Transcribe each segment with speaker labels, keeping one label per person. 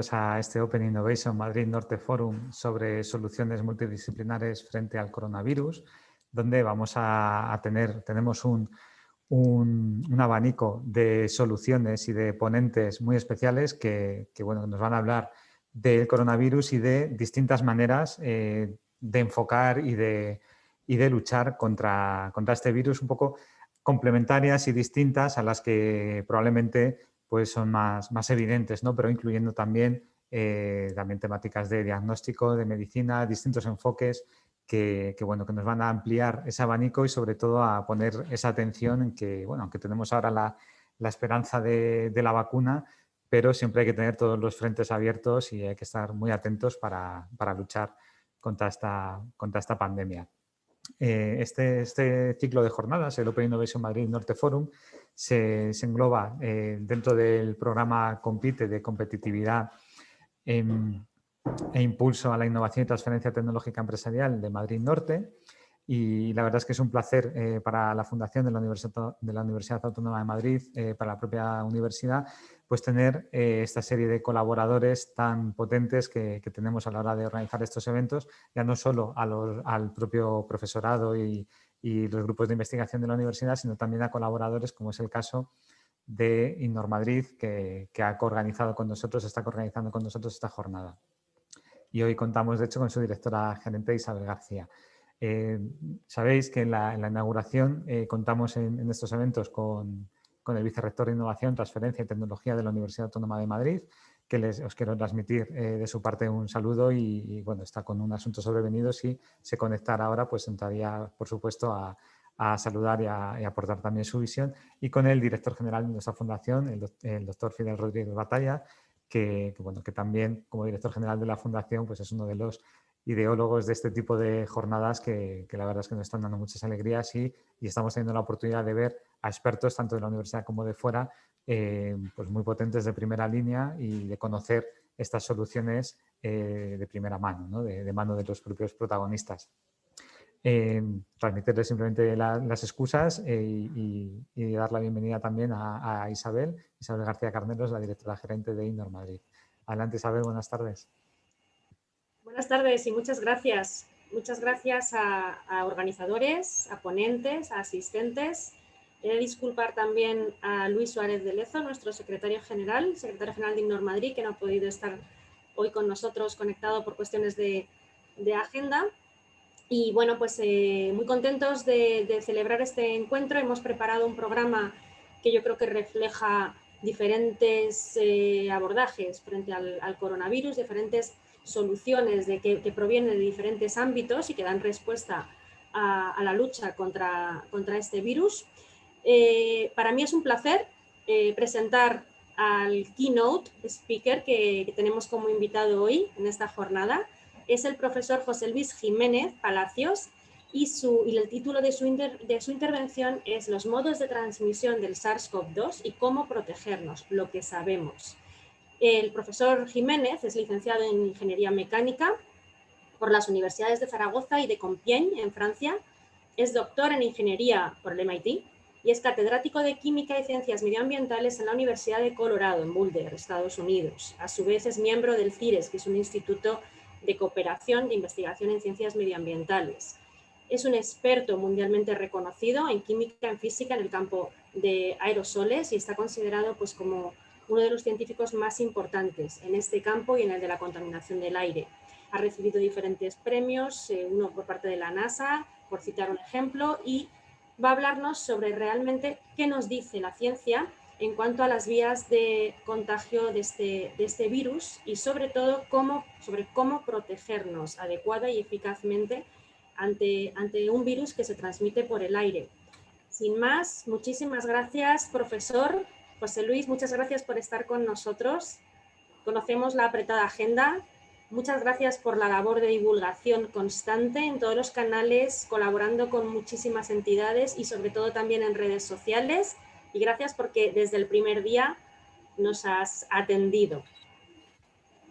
Speaker 1: bienvenidos a este Open Innovation Madrid Norte Forum sobre soluciones multidisciplinares frente al coronavirus, donde tenemos un abanico de soluciones y de ponentes muy especiales que nos van a hablar del coronavirus y de distintas maneras de enfocar y de luchar contra este virus, un poco complementarias y distintas a las que probablemente pues son más evidentes, ¿no? Pero incluyendo también temáticas de diagnóstico, de medicina, distintos enfoques que nos van a ampliar ese abanico y sobre todo a poner esa atención en que, aunque tenemos ahora la esperanza de la vacuna, pero siempre hay que tener todos los frentes abiertos y hay que estar muy atentos para luchar contra esta pandemia. Este ciclo de jornadas, el Open Innovation Madrid Norte Forum, se engloba dentro del programa Compite de competitividad e impulso a la innovación y transferencia tecnológica empresarial de Madrid Norte. Y la verdad es que es un placer para la Fundación de la Universidad Autónoma de Madrid, para la propia universidad, pues tener esta serie de colaboradores tan potentes que tenemos a la hora de organizar estos eventos, ya no solo al propio profesorado y los grupos de investigación de la universidad, sino también a colaboradores, como es el caso de Innor Madrid, que está coorganizando con nosotros esta jornada. Y hoy contamos, de hecho, con su directora gerente, Isabel García. Sabéis que en la inauguración contamos en estos eventos con el vicerrector de Innovación, Transferencia y Tecnología de la Universidad Autónoma de Madrid, que os quiero transmitir de su parte un saludo y está con un asunto sobrevenido. Si se conectara ahora, pues entraría, por supuesto, a saludar y a aportar también su visión. Y con el director general de nuestra fundación, el doctor Fidel Rodríguez Batalla, que también, como director general de la fundación, pues es uno de los ideólogos de este tipo de jornadas que la verdad es que nos están dando muchas alegrías y estamos teniendo la oportunidad de ver a expertos tanto de la universidad como de fuera, pues muy potentes de primera línea y de conocer estas soluciones de primera mano, ¿no? de mano de los propios protagonistas. Transmitirles simplemente las excusas y dar la bienvenida también a Isabel García Carneros, la directora gerente de Innor Madrid. Adelante, Isabel, buenas tardes.
Speaker 2: Buenas tardes y muchas gracias. Muchas gracias a organizadores, a ponentes, a asistentes. He de disculpar también a Luis Suárez de Lezo, nuestro secretario general de Innor Madrid, que no ha podido estar hoy con nosotros conectado por cuestiones de agenda. Y bueno, pues muy contentos de celebrar este encuentro. Hemos preparado un programa que yo creo que refleja diferentes abordajes frente al coronavirus, diferentes soluciones que provienen de diferentes ámbitos y que dan respuesta a la lucha contra este virus. Para mí es un placer presentar al keynote speaker que tenemos como invitado hoy en esta jornada. Es el profesor José Luis Jiménez Palacios y el título de su intervención es Los modos de transmisión del SARS-CoV-2 y cómo protegernos, lo que sabemos. El profesor Jiménez es licenciado en Ingeniería Mecánica por las universidades de Zaragoza y de Compiègne, en Francia. Es doctor en Ingeniería por el MIT y es catedrático de Química y Ciencias Medioambientales en la Universidad de Colorado, en Boulder, Estados Unidos. A su vez es miembro del CIRES, que es un instituto de cooperación de investigación en ciencias medioambientales. Es un experto mundialmente reconocido en química, en física, en el campo de aerosoles y está considerado pues, como uno de los científicos más importantes en este campo y en el de la contaminación del aire. Ha recibido diferentes premios, uno por parte de la NASA, por citar un ejemplo, y va a hablarnos sobre realmente qué nos dice la ciencia en cuanto a las vías de contagio de este virus y sobre todo sobre cómo protegernos adecuada y eficazmente ante un virus que se transmite por el aire. Sin más, muchísimas gracias, profesor José Luis, muchas gracias por estar con nosotros. Conocemos la apretada agenda. Muchas gracias por la labor de divulgación constante en todos los canales, colaborando con muchísimas entidades y sobre todo también en redes sociales. Y gracias porque desde el primer día nos has atendido.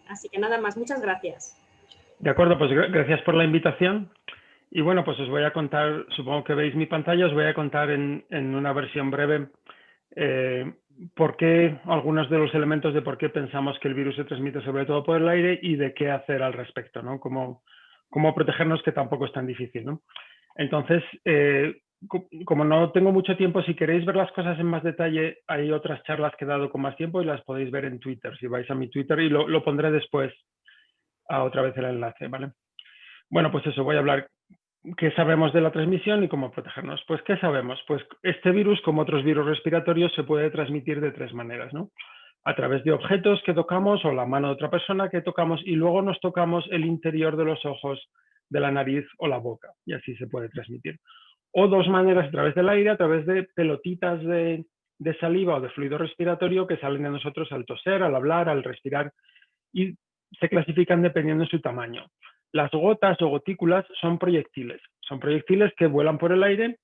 Speaker 2: Así que nada más, muchas gracias.
Speaker 3: De acuerdo, pues gracias por la invitación. Y bueno, pues os voy a contar, supongo que veis mi pantalla, os voy a contar en una versión breve por qué, algunos de los elementos de por qué pensamos que el virus se transmite sobre todo por el aire y de qué hacer al respecto, ¿no? Cómo protegernos, que tampoco es tan difícil, ¿no? Entonces, como no tengo mucho tiempo, si queréis ver las cosas en más detalle, hay otras charlas que he dado con más tiempo y las podéis ver en Twitter, si vais a mi Twitter, y lo pondré después otra vez el enlace, ¿vale? Bueno, pues eso, voy a hablar qué sabemos de la transmisión y cómo protegernos. Pues, ¿qué sabemos? Pues este virus, como otros virus respiratorios, se puede transmitir de 3 maneras, ¿no? A través de objetos que tocamos o la mano de otra persona que tocamos y luego nos tocamos el interior de los ojos, de la nariz o la boca, y así se puede transmitir. O 2 maneras, a través del aire, a través de pelotitas de saliva o de fluido respiratorio que salen de nosotros al toser, al hablar, al respirar, y se clasifican dependiendo de su tamaño. Las gotas o gotículas son proyectiles que vuelan por el aire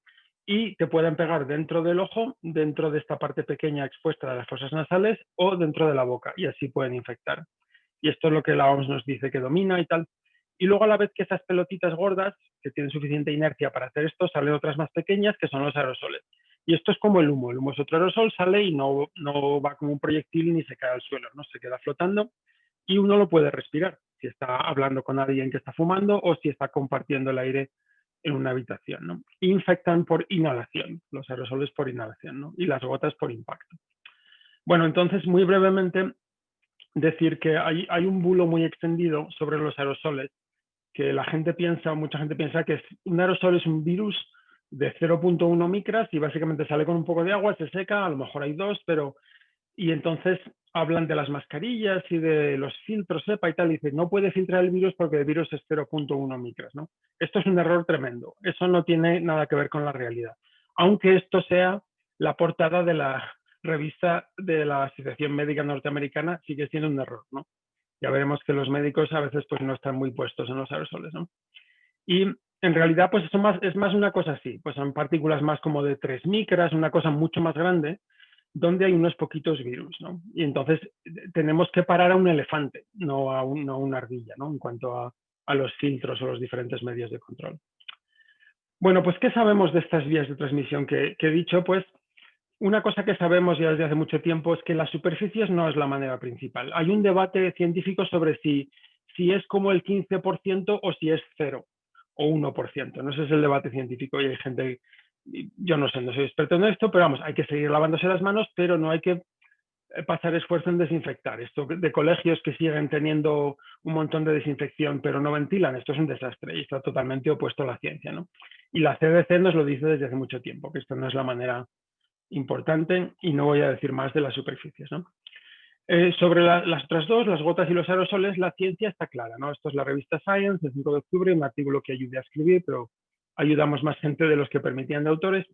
Speaker 3: y te pueden pegar dentro del ojo, dentro de esta parte pequeña expuesta de las fosas nasales o dentro de la boca, y así pueden infectar. Y esto es lo que la OMS nos dice que domina y tal. Y luego, a la vez que esas pelotitas gordas, que tienen suficiente inercia para hacer esto, salen otras más pequeñas, que son los aerosoles. Y esto es como el humo. El humo es otro aerosol, sale y no va como un proyectil ni se cae al suelo, ¿no? Se queda flotando y uno lo puede respirar si está hablando con alguien que está fumando o si está compartiendo el aire en una habitación, ¿no? Infectan por inhalación, los aerosoles por inhalación, ¿no? Y las gotas por impacto. Bueno, entonces, muy brevemente, decir que hay un bulo muy extendido sobre los aerosoles, que mucha gente piensa que un aerosol es un virus de 0.1 micras y básicamente sale con un poco de agua, se seca, a lo mejor hay 2, pero... Y entonces hablan de las mascarillas y de los filtros EPA y tal, y dicen, no puede filtrar el virus porque el virus es 0.1 micras, ¿no? Esto es un error tremendo, eso no tiene nada que ver con la realidad. Aunque esto sea la portada de la revista de la Asociación Médica Norteamericana, sigue siendo un error, ¿no? Ya veremos que los médicos a veces pues no están muy puestos en los aerosoles, ¿no? Y en realidad pues es más una cosa así, pues son partículas más como de 3 micras, una cosa mucho más grande, donde hay unos poquitos virus, ¿no? Y entonces tenemos que parar a un elefante, no a una ardilla, ¿no? En cuanto a los filtros o los diferentes medios de control. Bueno, pues ¿qué sabemos de estas vías de transmisión que he dicho? Pues una cosa que sabemos ya desde hace mucho tiempo es que las superficies no es la manera principal. Hay un debate científico sobre si es como el 15% o si es 0 o 1%. No, ese es el debate científico y hay gente, yo no sé, no soy experto en esto, pero vamos, hay que seguir lavándose las manos, pero no hay que pasar esfuerzo en desinfectar. Esto de colegios que siguen teniendo un montón de desinfección pero no ventilan, esto es un desastre y está totalmente opuesto a la ciencia, ¿no? Y la CDC nos lo dice desde hace mucho tiempo, que esto no es la manera importante, y no voy a decir más de las superficies, ¿no? Sobre las otras dos, las gotas y los aerosoles, la ciencia está clara, ¿no? Esto es la revista Science, el 5 de octubre, un artículo que ayudé a escribir, pero ayudamos más gente de los que permitían de autores,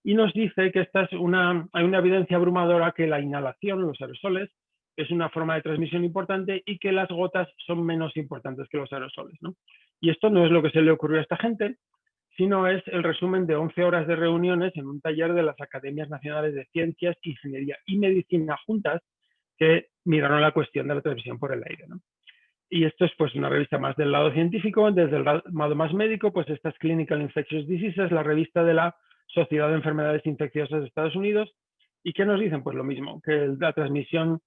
Speaker 3: y nos dice que hay una evidencia abrumadora que la inhalación, los aerosoles, es una forma de transmisión importante y que las gotas son menos importantes que los aerosoles, ¿no? Y esto no es lo que se le ocurrió a esta gente, sino es el resumen de 11 horas de reuniones en un taller de las Academias Nacionales de Ciencias, Ingeniería y Medicina juntas, que miraron la cuestión de la transmisión por el aire, ¿no? Y esto es pues una revista más del lado científico. Desde el lado más médico, pues esta es Clinical Infectious Diseases, la revista de la Sociedad de Enfermedades Infecciosas de Estados Unidos. ¿Y qué nos dicen? Pues lo mismo, que la transmisión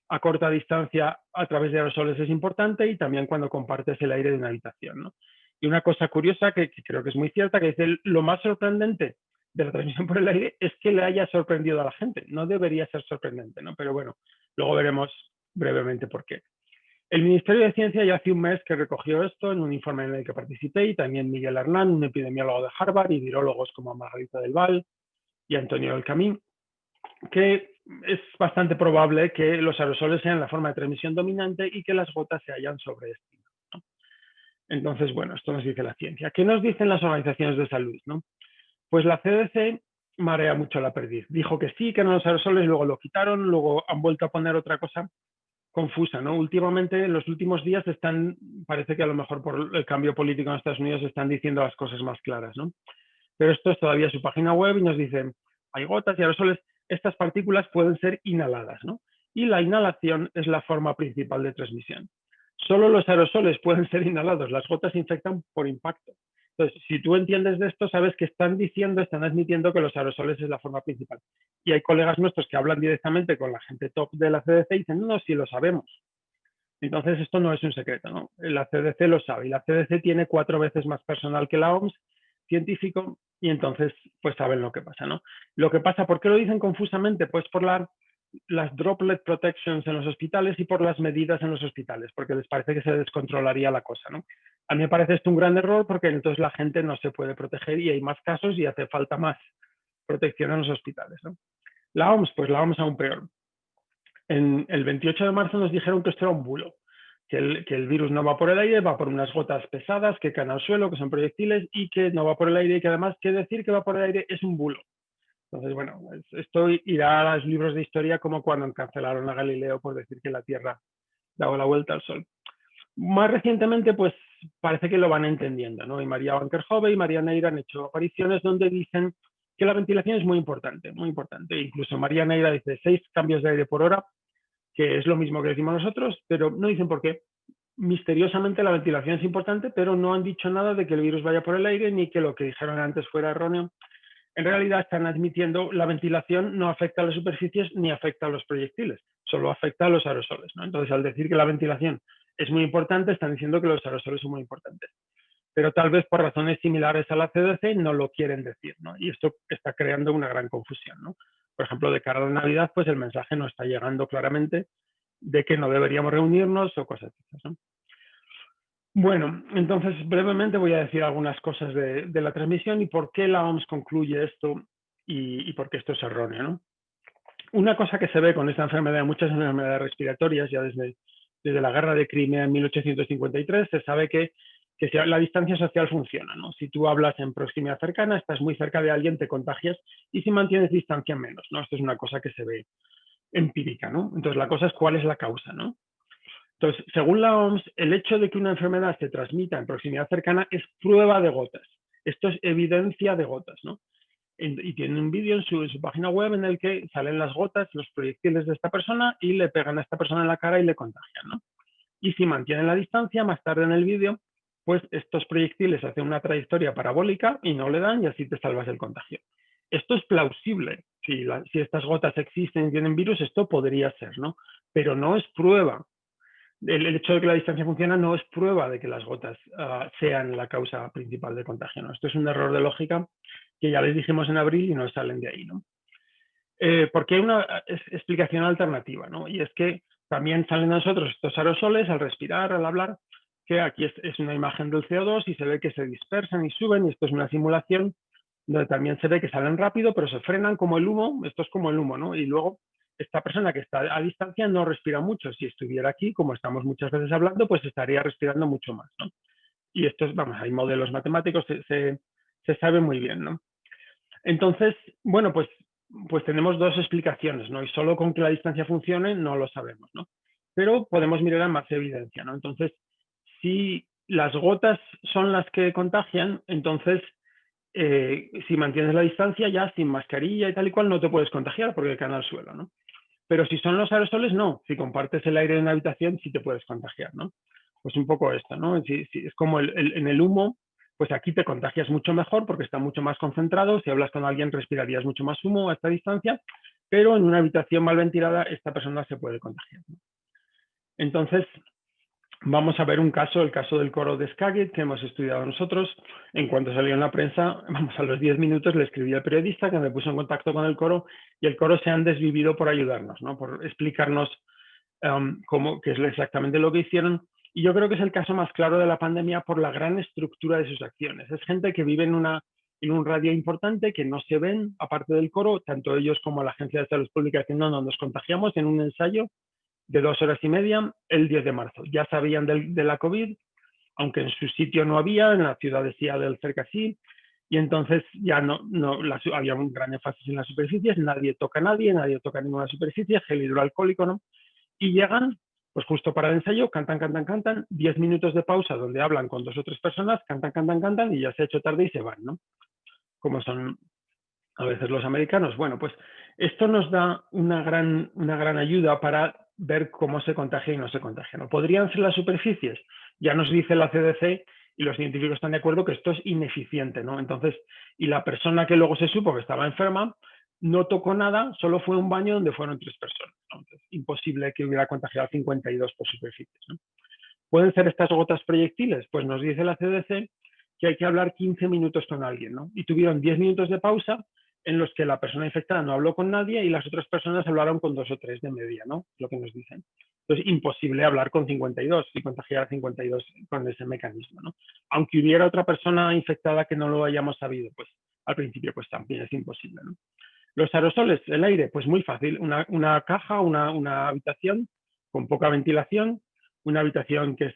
Speaker 3: a corta distancia a través de aerosoles es importante y también cuando compartes el aire de una habitación, ¿no? Y una cosa curiosa que creo que es muy cierta, que dice, lo más sorprendente de la transmisión por el aire es que le haya sorprendido a la gente. No debería ser sorprendente, ¿no? Pero bueno, luego veremos brevemente por qué. El Ministerio de Ciencia ya hace un mes que recogió esto en un informe en el que participé, y también Miguel Hernán, un epidemiólogo de Harvard, y virólogos como Margarita del Val y Antonio del Camín, que es bastante probable que los aerosoles sean la forma de transmisión dominante y que las gotas se hayan sobreestimado, ¿no? Entonces, bueno, esto nos dice la ciencia. ¿Qué nos dicen las organizaciones de salud, ¿no? Pues la CDC marea mucho la perdiz. Dijo que sí, que eran los aerosoles, luego lo quitaron, luego han vuelto a poner otra cosa confusa, ¿no? Últimamente, en los últimos días, parece que a lo mejor por el cambio político en Estados Unidos están diciendo las cosas más claras, ¿no? Pero esto es todavía su página web y nos dicen, hay gotas y aerosoles, estas partículas pueden ser inhaladas, ¿no? Y la inhalación es la forma principal de transmisión. Solo los aerosoles pueden ser inhalados, las gotas infectan por impacto. Entonces, si tú entiendes de esto, sabes que están admitiendo que los aerosoles es la forma principal. Y hay colegas nuestros que hablan directamente con la gente top de la CDC y dicen, no, sí lo sabemos. Entonces, esto no es un secreto, ¿no? La CDC lo sabe y la CDC tiene 4 veces más personal que la OMS científico y entonces, pues saben lo que pasa, ¿no? Lo que pasa, ¿por qué lo dicen confusamente? Pues por las droplet protections en los hospitales y por las medidas en los hospitales, porque les parece que se descontrolaría la cosa, ¿no? A mí me parece esto un gran error porque entonces la gente no se puede proteger y hay más casos y hace falta más protección en los hospitales, ¿no? La OMS, pues la OMS aún peor. El 28 de marzo nos dijeron que esto era un bulo, que el virus no va por el aire, va por unas gotas pesadas que caen al suelo, que son proyectiles, y que no va por el aire y que además que decir que va por el aire es un bulo. Entonces, bueno, esto irá a los libros de historia como cuando encarcelaron a Galileo por decir que la Tierra daba la vuelta al Sol. Más recientemente, pues parece que lo van entendiendo, ¿no? Y María Van Kerkhove y María Neira han hecho apariciones donde dicen que la ventilación es muy importante, muy importante. Incluso María Neira dice 6 cambios de aire por hora, que es lo mismo que decimos nosotros, pero no dicen por qué. Misteriosamente la ventilación es importante, pero no han dicho nada de que el virus vaya por el aire ni que lo que dijeron antes fuera erróneo. En realidad están admitiendo la ventilación no afecta a las superficies ni afecta a los proyectiles, solo afecta a los aerosoles, ¿no? Entonces, al decir que la ventilación es muy importante, están diciendo que los aerosoles son muy importantes. Pero tal vez por razones similares a la CDC no lo quieren decir, ¿no? Y esto está creando una gran confusión, ¿no? Por ejemplo, de cara a la Navidad, pues el mensaje no está llegando claramente de que no deberíamos reunirnos o cosas así, ¿no? Bueno, entonces brevemente voy a decir algunas cosas de la transmisión y por qué la OMS concluye esto y por qué esto es erróneo, ¿no? Una cosa que se ve con esta enfermedad, muchas enfermedades respiratorias, ya desde la guerra de Crimea en 1853, se sabe que la distancia social funciona, ¿no? Si tú hablas en proximidad cercana, estás muy cerca de alguien, te contagias, y si mantienes distancia menos, ¿no? Esto es una cosa que se ve empírica, ¿no? Entonces la cosa es cuál es la causa, ¿no? Entonces, según la OMS, el hecho de que una enfermedad se transmita en proximidad cercana es prueba de gotas. Esto es evidencia de gotas, ¿no? Y tienen un vídeo en su página web en el que salen las gotas, los proyectiles de esta persona y le pegan a esta persona en la cara y le contagian, ¿no? Y si mantienen la distancia, más tarde en el vídeo, pues estos proyectiles hacen una trayectoria parabólica y no le dan y así te salvas del contagio. Esto es plausible. Si estas gotas existen y tienen virus, esto podría ser, ¿no? Pero no es prueba. El hecho de que la distancia funciona no es prueba de que las gotas sean la causa principal de contagio, ¿no? Esto es un error de lógica que ya les dijimos en abril y no salen de ahí, ¿no? Porque hay una explicación alternativa, ¿no? Y es que también salen a nosotros estos aerosoles al respirar, al hablar, que aquí es una imagen del CO2 y se ve que se dispersan y suben, y esto es una simulación donde también se ve que salen rápido, pero se frenan como el humo, esto es como el humo, ¿no? Y luego esta persona que está a distancia no respira mucho. Si estuviera aquí, como estamos muchas veces hablando, pues estaría respirando mucho más, ¿no? Y esto es, vamos, hay modelos matemáticos, se sabe muy bien, ¿no? Entonces, bueno, pues tenemos 2 explicaciones, ¿no? Y solo con que la distancia funcione no lo sabemos, ¿no? Pero podemos mirar a más evidencia, ¿no? Entonces, si las gotas son las que contagian, entonces si mantienes la distancia ya sin mascarilla y tal y cual no te puedes contagiar porque caen al suelo, ¿no? Pero si son los aerosoles, no. Si compartes el aire en una habitación, sí te puedes contagiar, ¿no? Pues un poco esto, ¿no? Es como en el humo, pues aquí te contagias mucho mejor porque está mucho más concentrado. Si hablas con alguien, respirarías mucho más humo a esta distancia, pero en una habitación mal ventilada, esta persona se puede contagiar, ¿no? Entonces, vamos a ver un caso, el caso del coro de Skagit, que hemos estudiado nosotros. En cuanto salió en la prensa, vamos, a los 10 minutos le escribí al periodista que me puso en contacto con el coro y el coro se han desvivido por ayudarnos, ¿no? Por explicarnos qué es exactamente lo que hicieron. Y yo creo que es el caso más claro de la pandemia por la gran estructura de sus acciones. Es gente que vive en un radio importante, que no se ven, aparte del coro, tanto ellos como la Agencia de Salud Pública diciendo, no, nos contagiamos en un ensayo de 2 horas y media el 10 de marzo. Ya sabían de la COVID, aunque en su sitio no había, en la ciudad de Seattle cerca sí, y entonces ya había un gran énfasis en las superficies, nadie toca a nadie, nadie toca ninguna superficie, gel hidroalcohólico, ¿no? Y llegan, pues justo para el ensayo, cantan, 10 minutos de pausa donde hablan con 2 o 3 personas, cantan, y ya se ha hecho tarde y se van, ¿no? Como son a veces los americanos. Bueno, pues esto nos da una gran ayuda para ver cómo se contagia y no se contagia, ¿no? ¿Podrían ser las superficies? Ya nos dice la CDC y los científicos están de acuerdo que esto es ineficiente, ¿no? Entonces, y la persona que luego se supo que estaba enferma no tocó nada, solo fue un baño donde fueron 3 personas, ¿no? Entonces, imposible que hubiera contagiado 52 por superficies, ¿no? ¿Pueden ser estas gotas proyectiles? Pues nos dice la CDC que hay que hablar 15 minutos con alguien, ¿no? Y tuvieron 10 minutos de pausa en los que la persona infectada no habló con nadie y las otras personas hablaron con 2 o 3 de media, ¿no? Lo que nos dicen. Entonces, imposible hablar con 52 y contagiar a 52 con ese mecanismo, ¿no? Aunque hubiera otra persona infectada que no lo hayamos sabido, pues al principio pues también es imposible, ¿no? Los aerosoles, el aire, pues muy fácil. Una caja, una habitación con poca ventilación, una habitación que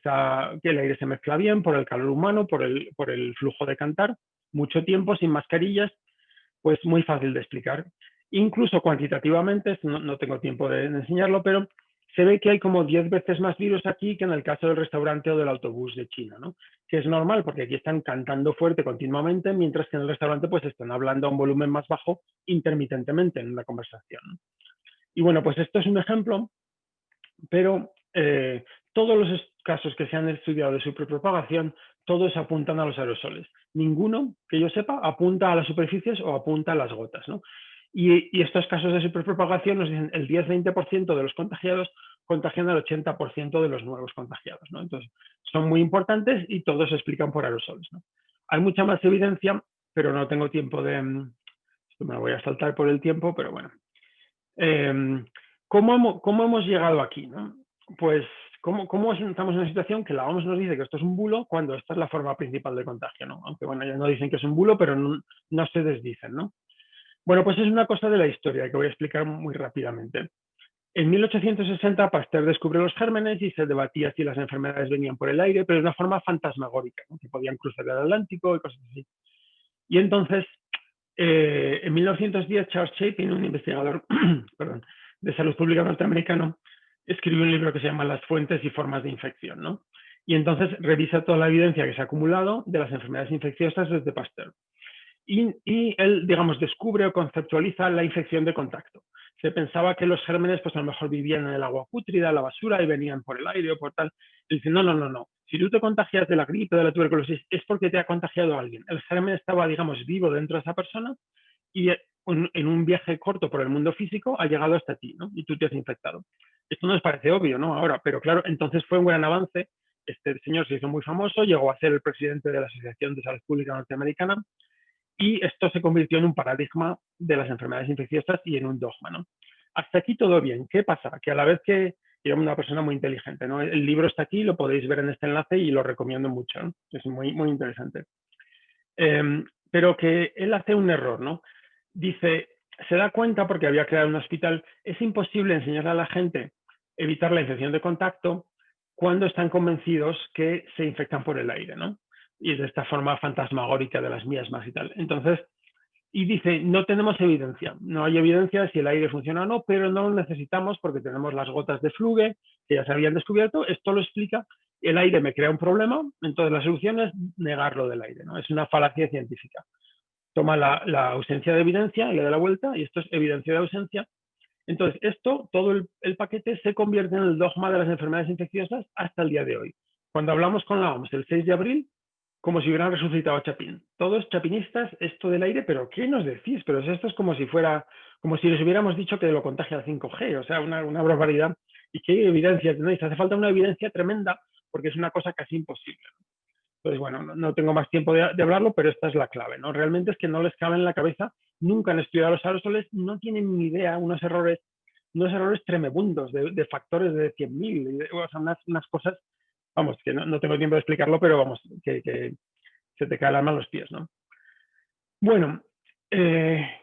Speaker 3: el aire se mezcla bien por el calor humano, por el flujo de cantar, mucho tiempo sin mascarillas, pues muy fácil de explicar. Incluso cuantitativamente, no tengo tiempo de enseñarlo, pero se ve que hay como 10 veces más virus aquí que en el caso del restaurante o del autobús de China, ¿no? Que es normal porque aquí están cantando fuerte continuamente, mientras que en el restaurante pues están hablando a un volumen más bajo intermitentemente en una conversación, ¿no? Y bueno, pues esto es un ejemplo, pero todos los casos que se han estudiado de superpropagación, todos apuntan a los aerosoles. Ninguno, que yo sepa, apunta a las superficies o apunta a las gotas, ¿no? Y estos casos de superpropagación nos dicen el 10-20% de los contagiados contagian al 80% de los nuevos contagiados, ¿no? Entonces, son muy importantes y todos se explican por aerosoles, ¿no? Hay mucha más evidencia, pero no tengo tiempo de... Esto me lo voy a saltar por el tiempo, pero bueno. ¿Cómo hemos llegado aquí, ¿no? Pues, ¿cómo estamos en una situación que la OMS nos dice que esto es un bulo cuando esta es la forma principal de contagio, ¿no? Aunque, bueno, ya no dicen que es un bulo, pero no se desdicen, ¿no? Bueno, pues es una cosa de la historia que voy a explicar muy rápidamente. En 1860 Pasteur descubrió los gérmenes y se debatía si las enfermedades venían por el aire, pero de una forma fantasmagórica, ¿no? Que podían cruzar el Atlántico y cosas así. Y entonces, en 1910, Charles Chapin, un investigador perdón, de salud pública norteamericano, escribió un libro que se llama Las fuentes y formas de infección, ¿no? Y entonces revisa toda la evidencia que se ha acumulado de las enfermedades infecciosas desde Pasteur. Y él, digamos, descubre o conceptualiza la infección de contacto. Se pensaba que los gérmenes, pues a lo mejor vivían en el agua pútrida, en la basura, y venían por el aire o por tal. Y dice, no. Si tú te contagias de la gripe, de la tuberculosis, es porque te ha contagiado alguien. El germen estaba, digamos, vivo dentro de esa persona y en un viaje corto por el mundo físico ha llegado hasta ti, ¿no? Y tú te has infectado. Esto nos parece obvio, ¿no? Ahora, pero claro, entonces fue un gran avance. Este señor se hizo muy famoso, llegó a ser el presidente de la Asociación de Salud Pública Norteamericana, y esto se convirtió en un paradigma de las enfermedades infecciosas y en un dogma, ¿no? Hasta aquí todo bien. ¿Qué pasa? Que a la vez que era una persona muy inteligente, ¿no? El libro está aquí, lo podéis ver en este enlace y lo recomiendo mucho, ¿no? Es muy, muy interesante. Pero que él hace un error, ¿no? Dice, se da cuenta porque había creado un hospital, es imposible enseñarle a la gente evitar la infección de contacto cuando están convencidos que se infectan por el aire, ¿no? Y de esta forma fantasmagórica de las miasmas y tal. Entonces, y dice, no tenemos evidencia, no hay evidencia de si el aire funciona o no, pero no lo necesitamos porque tenemos las gotas de Fluge que ya se habían descubierto, esto lo explica, el aire me crea un problema, entonces la solución es negarlo del aire, ¿no? Es una falacia científica. Toma la ausencia de evidencia, le da la vuelta y esto es evidencia de ausencia. Entonces, todo el paquete se convierte en el dogma de las enfermedades infecciosas hasta el día de hoy. Cuando hablamos con la OMS el 6 de abril, como si hubieran resucitado a Chapin. Todos chapinistas, esto del aire, pero ¿qué nos decís? Pero esto es como si les hubiéramos dicho que lo contagia el 5G, o sea, una barbaridad. ¿Y qué evidencia tenéis? Hace falta una evidencia tremenda porque es una cosa casi imposible. Entonces, bueno, no tengo más tiempo de hablarlo, pero esta es la clave, ¿no? Realmente es que no les cabe en la cabeza, nunca han estudiado los aerosoles, no tienen ni idea, unos errores tremebundos de factores de 100.000, o sea, unas cosas, vamos, que no tengo tiempo de explicarlo, pero vamos, que se te cae el alma a los pies, ¿no? Bueno,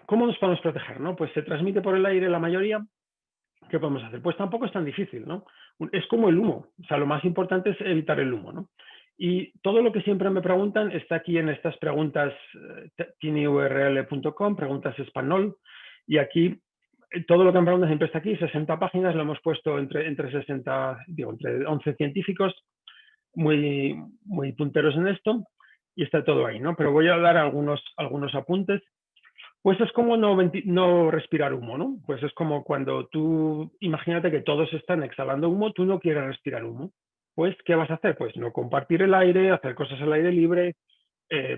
Speaker 3: ¿cómo nos podemos proteger, no? Pues se transmite por el aire la mayoría. ¿Qué podemos hacer? Pues tampoco es tan difícil, ¿no? Es como el humo, o sea, lo más importante es evitar el humo, ¿no? Y todo lo que siempre me preguntan está aquí en estas preguntas, tinyurl.com, preguntas español, y aquí todo lo que me preguntan siempre está aquí, 60 páginas, lo hemos puesto entre 11 científicos muy, muy punteros en esto, y está todo ahí, ¿no? Pero voy a dar algunos apuntes. Pues es como no respirar humo, ¿no? Pues es como cuando tú, imagínate que todos están exhalando humo, tú no quieres respirar humo. pues ¿qué vas a hacer? Pues no compartir el aire, hacer cosas al aire libre,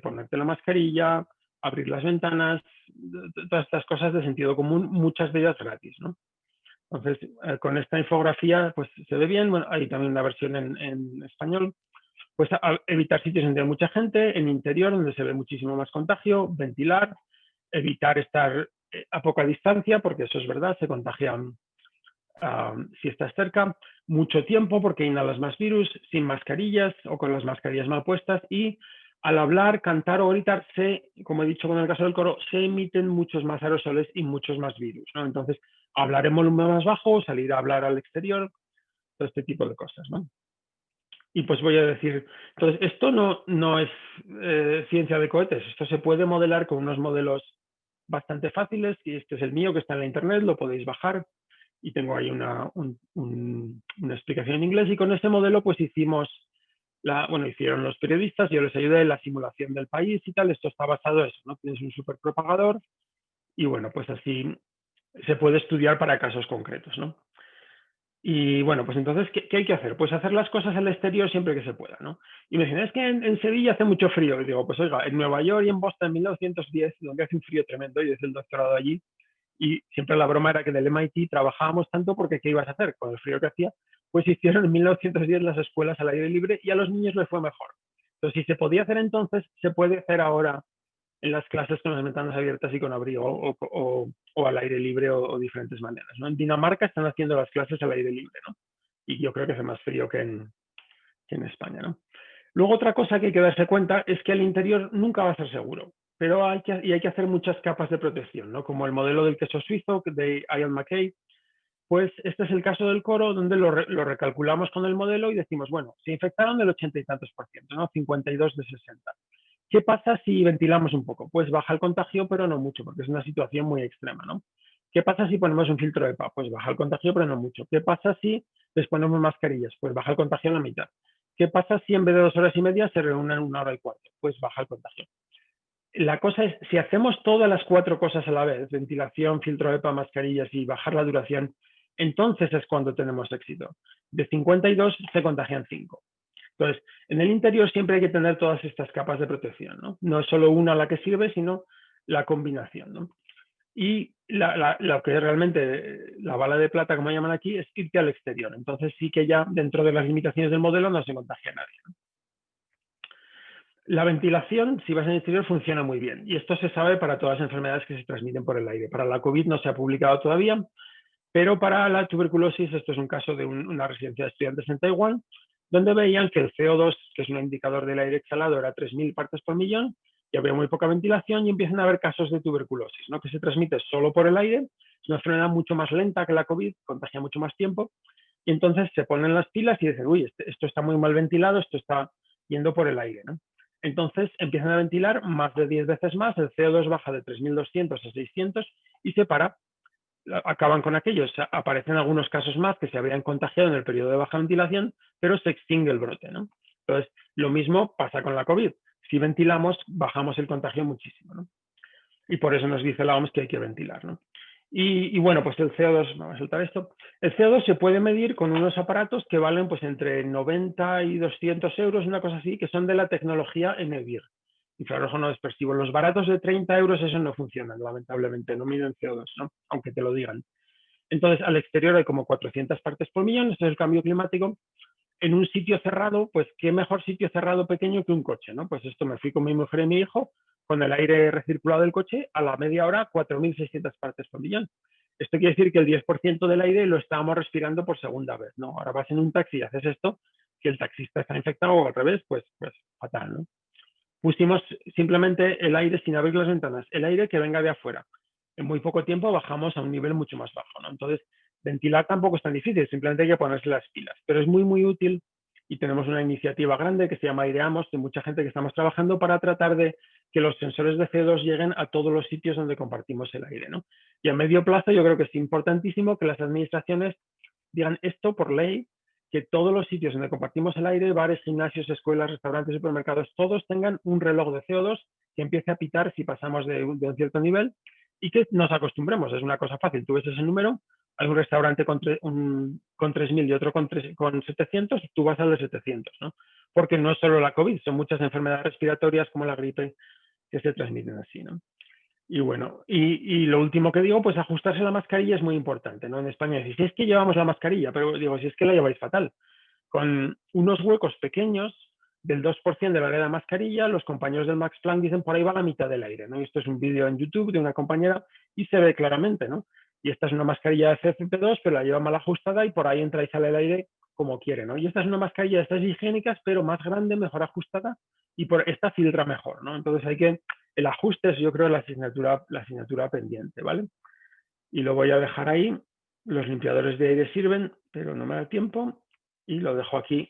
Speaker 3: ponerte la mascarilla, abrir las ventanas, todas estas cosas de sentido común, muchas de ellas gratis, ¿no? Entonces, con esta infografía, pues se ve bien. Bueno, hay también una versión en español. Pues evitar sitios donde hay mucha gente, en interior, donde se ve muchísimo más contagio, ventilar, evitar estar a poca distancia, porque eso es verdad, se contagian si estás cerca, mucho tiempo, porque inhalas más virus, sin mascarillas o con las mascarillas mal puestas, y al hablar, cantar o gritar, como he dicho con el caso del coro, se emiten muchos más aerosoles y muchos más virus, ¿no? Entonces, hablar en volumen más bajo, salir a hablar al exterior, todo este tipo de cosas, ¿no? Y pues voy a decir, entonces, esto no es ciencia de cohetes, esto se puede modelar con unos modelos bastante fáciles, y este es el mío que está en la internet, lo podéis bajar, y tengo ahí una explicación en inglés, y con ese modelo pues hicimos, hicieron los periodistas, yo les ayudé en la simulación del país y tal. Esto está basado en eso, ¿no? Tienes un superpropagador y bueno, pues así se puede estudiar para casos concretos, ¿no? Y bueno, pues entonces, ¿qué hay que hacer? Pues hacer las cosas al exterior siempre que se pueda, ¿no? Y me dicen, es que en Sevilla hace mucho frío. Y digo, pues oiga, en Nueva York y en Boston en 1910, donde hace un frío tremendo, y desde el doctorado allí, y siempre la broma era que del MIT trabajábamos tanto porque ¿qué ibas a hacer? Con el frío que hacía, pues hicieron en 1910 las escuelas al aire libre y a los niños les fue mejor. Entonces, si se podía hacer entonces, se puede hacer ahora en las clases con las ventanas abiertas y con abrigo o al aire libre o diferentes maneras, ¿no? En Dinamarca están haciendo las clases al aire libre, ¿no? Y yo creo que hace más frío que en España, ¿no? Luego, otra cosa que hay que darse cuenta es que el interior nunca va a ser seguro, pero hay que hacer muchas capas de protección, ¿no? Como el modelo del queso suizo de Ian McKay. Pues este es el caso del coro, donde lo recalculamos con el modelo y decimos, bueno, se infectaron del 80 y tantos por ciento, ¿no? 52 de 60. ¿Qué pasa si ventilamos un poco? Pues baja el contagio, pero no mucho, porque es una situación muy extrema, ¿no? ¿Qué pasa si ponemos un filtro EPA? Pues baja el contagio, pero no mucho. ¿Qué pasa si les ponemos mascarillas? Pues baja el contagio a la mitad. ¿Qué pasa si en vez de 2 horas y media se reúnen 1 hora y cuarto? Pues baja el contagio. La cosa es, si hacemos todas las 4 cosas a la vez, ventilación, filtro EPA, mascarillas y bajar la duración, entonces es cuando tenemos éxito. De 52 se contagian 5. Entonces, en el interior siempre hay que tener todas estas capas de protección, ¿no? No es solo una la que sirve, sino la combinación, ¿no? Y lo que es realmente la bala de plata, como llaman aquí, es irte al exterior. Entonces sí que ya dentro de las limitaciones del modelo no se contagia a nadie, ¿no? La ventilación, si vas en el exterior, funciona muy bien. Y esto se sabe para todas las enfermedades que se transmiten por el aire. Para la COVID no se ha publicado todavía, pero para la tuberculosis, esto es un caso de una residencia de estudiantes en Taiwán, donde veían que el CO2, que es un indicador del aire exhalado, era 3.000 partes por millón, y había muy poca ventilación, y empiezan a haber casos de tuberculosis, ¿no? Que se transmite solo por el aire, es una enfermedad mucho más lenta que la COVID, contagia mucho más tiempo, y entonces se ponen las pilas y dicen, uy, esto está muy mal ventilado, esto está yendo por el aire, ¿no? Entonces empiezan a ventilar más de 10 veces más, el CO2 baja de 3.200 a 600 y se para. Acaban con aquellos, aparecen algunos casos más que se habrían contagiado en el periodo de baja ventilación, pero se extingue el brote, ¿no? Entonces, lo mismo pasa con la COVID. Si ventilamos, bajamos el contagio muchísimo, ¿no? Y por eso nos dice la OMS que hay que ventilar, ¿no? Y bueno, pues el CO2, vamos a soltar esto. El CO2 se puede medir con unos aparatos que valen pues entre 90 y 200 euros, una cosa así, que son de la tecnología ENEVIR, infrarrojo no dispersivo. Los baratos de 30 euros, eso no funcionan, lamentablemente, no miden CO2, ¿no? Aunque te lo digan. Entonces, al exterior hay como 400 partes por millón, esto es el cambio climático. En un sitio cerrado, pues qué mejor sitio cerrado pequeño que un coche, ¿no? Pues esto me fui con mi mujer y mi hijo, con el aire recirculado del coche, a la media hora 4.600 partes por millón. Esto quiere decir que el 10% del aire lo estábamos respirando por segunda vez, ¿no? Ahora vas en un taxi y haces esto, si el taxista está infectado o al revés, pues fatal, ¿no? Pusimos simplemente el aire sin abrir las ventanas, el aire que venga de afuera. En muy poco tiempo bajamos a un nivel mucho más bajo, ¿no? Entonces, ventilar tampoco es tan difícil, simplemente hay que ponerse las pilas. Pero es muy, muy útil y tenemos una iniciativa grande que se llama Aireamos, de mucha gente que estamos trabajando para tratar de que los sensores de CO2 lleguen a todos los sitios donde compartimos el aire, ¿no? Y a medio plazo yo creo que es importantísimo que las administraciones digan esto por ley, que todos los sitios donde compartimos el aire, bares, gimnasios, escuelas, restaurantes, supermercados, todos tengan un reloj de CO2 que empiece a pitar si pasamos de un cierto nivel y que nos acostumbremos. Es una cosa fácil. Tú ves ese número, hay un restaurante con 3.000 y otro con 700, tú vas al de 700, ¿no? Porque no es solo la COVID, son muchas enfermedades respiratorias como la gripe que se transmiten así, ¿no? Y bueno, y lo último que digo, pues ajustarse la mascarilla es muy importante, ¿no? En España decís, si es que llevamos la mascarilla, pero digo, si es que la lleváis fatal. Con unos huecos pequeños del 2% de la de mascarilla, los compañeros del Max Planck dicen por ahí va la mitad del aire, ¿no? Y esto es un vídeo en YouTube de una compañera y se ve claramente, ¿no? Y esta es una mascarilla de FFP2, pero la lleva mal ajustada y por ahí entra y sale el aire como quiere, ¿no? Y esta es una mascarilla de estas higiénicas, pero más grande, mejor ajustada y por esta filtra mejor, ¿no? Entonces hay que, el ajuste es, yo creo, la asignatura pendiente, ¿vale? Y lo voy a dejar ahí. Los limpiadores de aire sirven, pero no me da tiempo. Y lo dejo aquí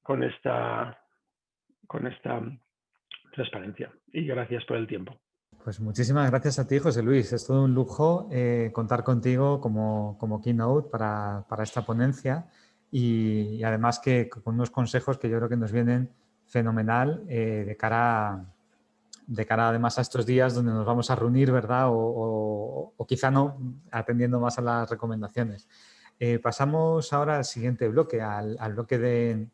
Speaker 3: con esta transparencia. Y gracias por el tiempo.
Speaker 1: Pues muchísimas gracias a ti, José Luis. Es todo un lujo contar contigo como keynote para esta ponencia y además que con unos consejos que yo creo que nos vienen fenomenal de cara además a estos días donde nos vamos a reunir, ¿verdad? O quizá no, atendiendo más a las recomendaciones. Pasamos ahora al siguiente bloque, al bloque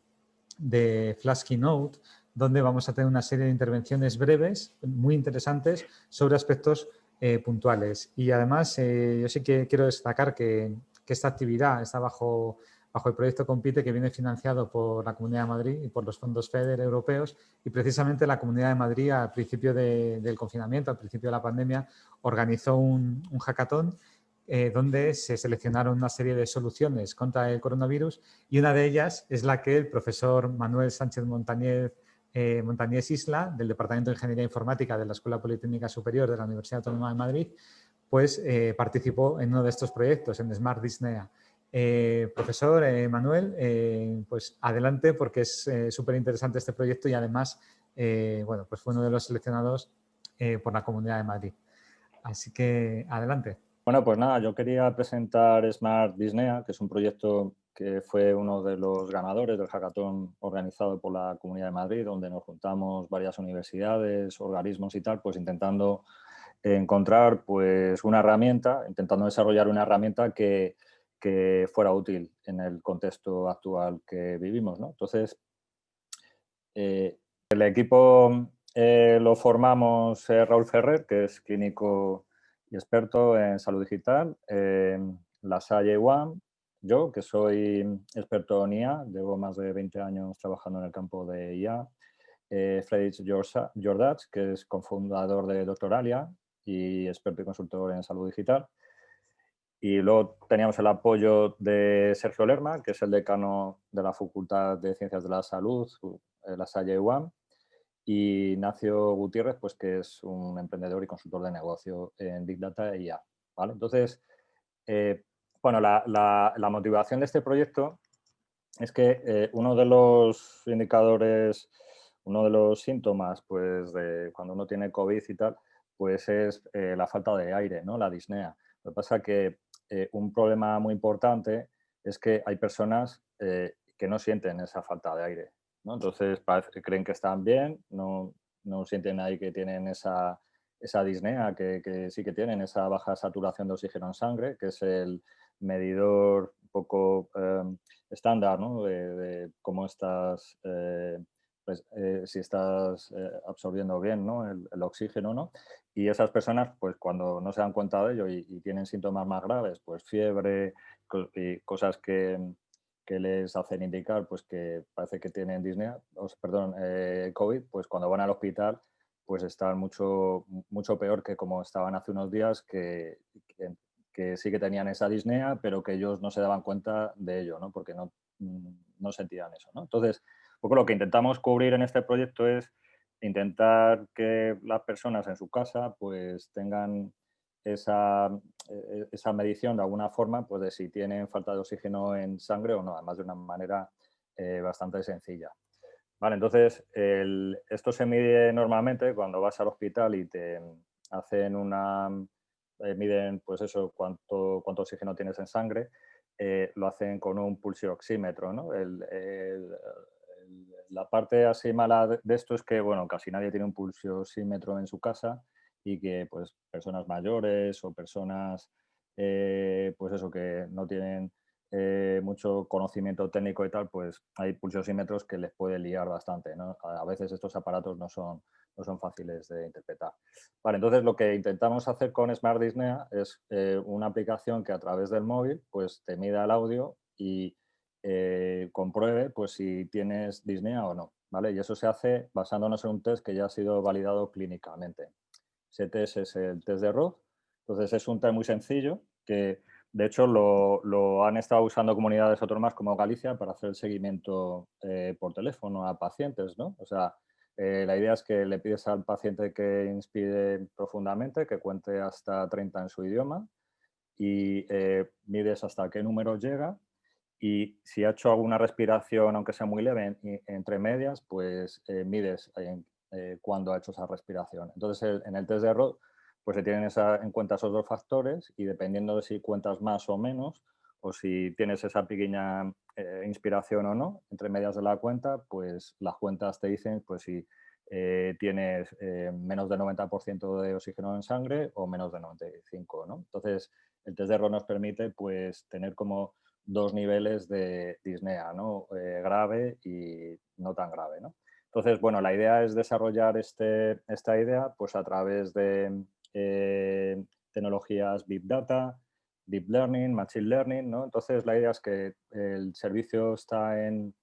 Speaker 1: de Flash Keynote, donde vamos a tener una serie de intervenciones breves, muy interesantes, sobre aspectos puntuales. Y además, yo sí que quiero destacar que esta actividad está bajo el proyecto Compite, que viene financiado por la Comunidad de Madrid y por los fondos FEDER europeos, y precisamente la Comunidad de Madrid al principio del confinamiento, al principio de la pandemia, organizó un hackathon donde se seleccionaron una serie de soluciones contra el coronavirus y una de ellas es la que el profesor Manuel Sánchez Montañés Isla, del Departamento de Ingeniería Informática de la Escuela Politécnica Superior de la Universidad Autónoma de Madrid, pues participó en uno de estos proyectos, en Smart Disnea. Profesor Manuel, pues adelante porque es súper interesante este proyecto y además bueno, pues fue uno de los seleccionados por la Comunidad de Madrid. Así que adelante.
Speaker 4: Bueno, pues nada, yo quería presentar Smart Disnea, que es un proyecto que fue uno de los ganadores del hackathon organizado por la Comunidad de Madrid, donde nos juntamos varias universidades, organismos y tal, pues intentando encontrar pues una herramienta, intentando desarrollar una herramienta que fuera útil en el contexto actual que vivimos, ¿no? Entonces, el equipo lo formamos Raúl Ferrer, que es clínico y experto en salud digital, La Salle One, yo, que soy experto en IA, llevo más de 20 años trabajando en el campo de IA, Fredrik Jordats, que es cofundador de Doctoralia y experto y consultor en salud digital. Y luego teníamos el apoyo de Sergio Lerma, que es el decano de la Facultad de Ciencias de la Salud, La Salle UAM, y Ignacio Gutiérrez, pues, que es un emprendedor y consultor de negocio en Big Data y IA. ¿Vale? Entonces, bueno, la motivación de este proyecto es que uno de los indicadores, uno de los síntomas, pues, de cuando uno tiene COVID y tal, pues es la falta de aire, ¿no? La disnea. Lo que pasa es que un problema muy importante es que hay personas que no sienten esa falta de aire, ¿no? Entonces creen que están bien, no sienten ahí que tienen esa disnea, que sí que tienen esa baja saturación de oxígeno en sangre, que es el medidor un poco estándar, ¿no? de cómo estás, pues, si estás absorbiendo bien, ¿no? el oxígeno, ¿no? Y esas personas, pues cuando no se dan cuenta de ello y tienen síntomas más graves, pues fiebre y cosas que les hacen indicar pues que parece que tienen disnea, COVID, pues cuando van al hospital pues están mucho peor que como estaban hace unos días, que sí que tenían esa disnea, pero que ellos no se daban cuenta de ello, ¿no? Porque no sentían eso, ¿no? Entonces, un poco lo que intentamos cubrir en este proyecto es intentar que las personas en su casa pues tengan esa medición de alguna forma, pues de si tienen falta de oxígeno en sangre o no, además de una manera bastante sencilla. Vale, entonces esto se mide normalmente cuando vas al hospital y te hacen miden pues eso, cuánto oxígeno tienes en sangre, lo hacen con un pulsioxímetro, ¿no? La parte así mala de esto es que, bueno, casi nadie tiene un pulsioxímetro en su casa y que pues personas mayores o personas pues eso, que no tienen mucho conocimiento técnico y tal, pues hay pulsiosímetros que les puede liar bastante, ¿no? A veces estos aparatos no son fáciles de interpretar. Vale, entonces lo que intentamos hacer con Smart Disnea es una aplicación que a través del móvil pues te mida el audio y compruebe pues si tienes disnea o no, ¿vale? Y eso se hace basándonos en un test que ya ha sido validado clínicamente. Ese test es el test de Roth. Entonces es un test muy sencillo que de hecho lo han estado usando comunidades autónomas como Galicia para hacer el seguimiento por teléfono a pacientes, ¿no? O sea, la idea es que le pides al paciente que inspire profundamente, que cuente hasta 30 en su idioma y mides hasta qué número llega y si ha hecho alguna respiración, aunque sea muy leve, entre medias, pues mides cuándo ha hecho esa respiración. Entonces, en el test de Roth, pues se tienen en cuenta esos dos factores y dependiendo de si cuentas más o menos, o si tienes esa pequeña inspiración o no, entre medias de la cuenta, pues las cuentas te dicen pues si tienes menos del 90% de oxígeno en sangre o menos de 95%, ¿no? Entonces, el test de Roth nos permite pues tener como dos niveles de disnea, ¿no? Grave y no tan grave, ¿no? Entonces, bueno, la idea es desarrollar esta idea pues a través de tecnologías Big Data, Deep Learning, Machine Learning, ¿no? Entonces, la idea es que el servicio está en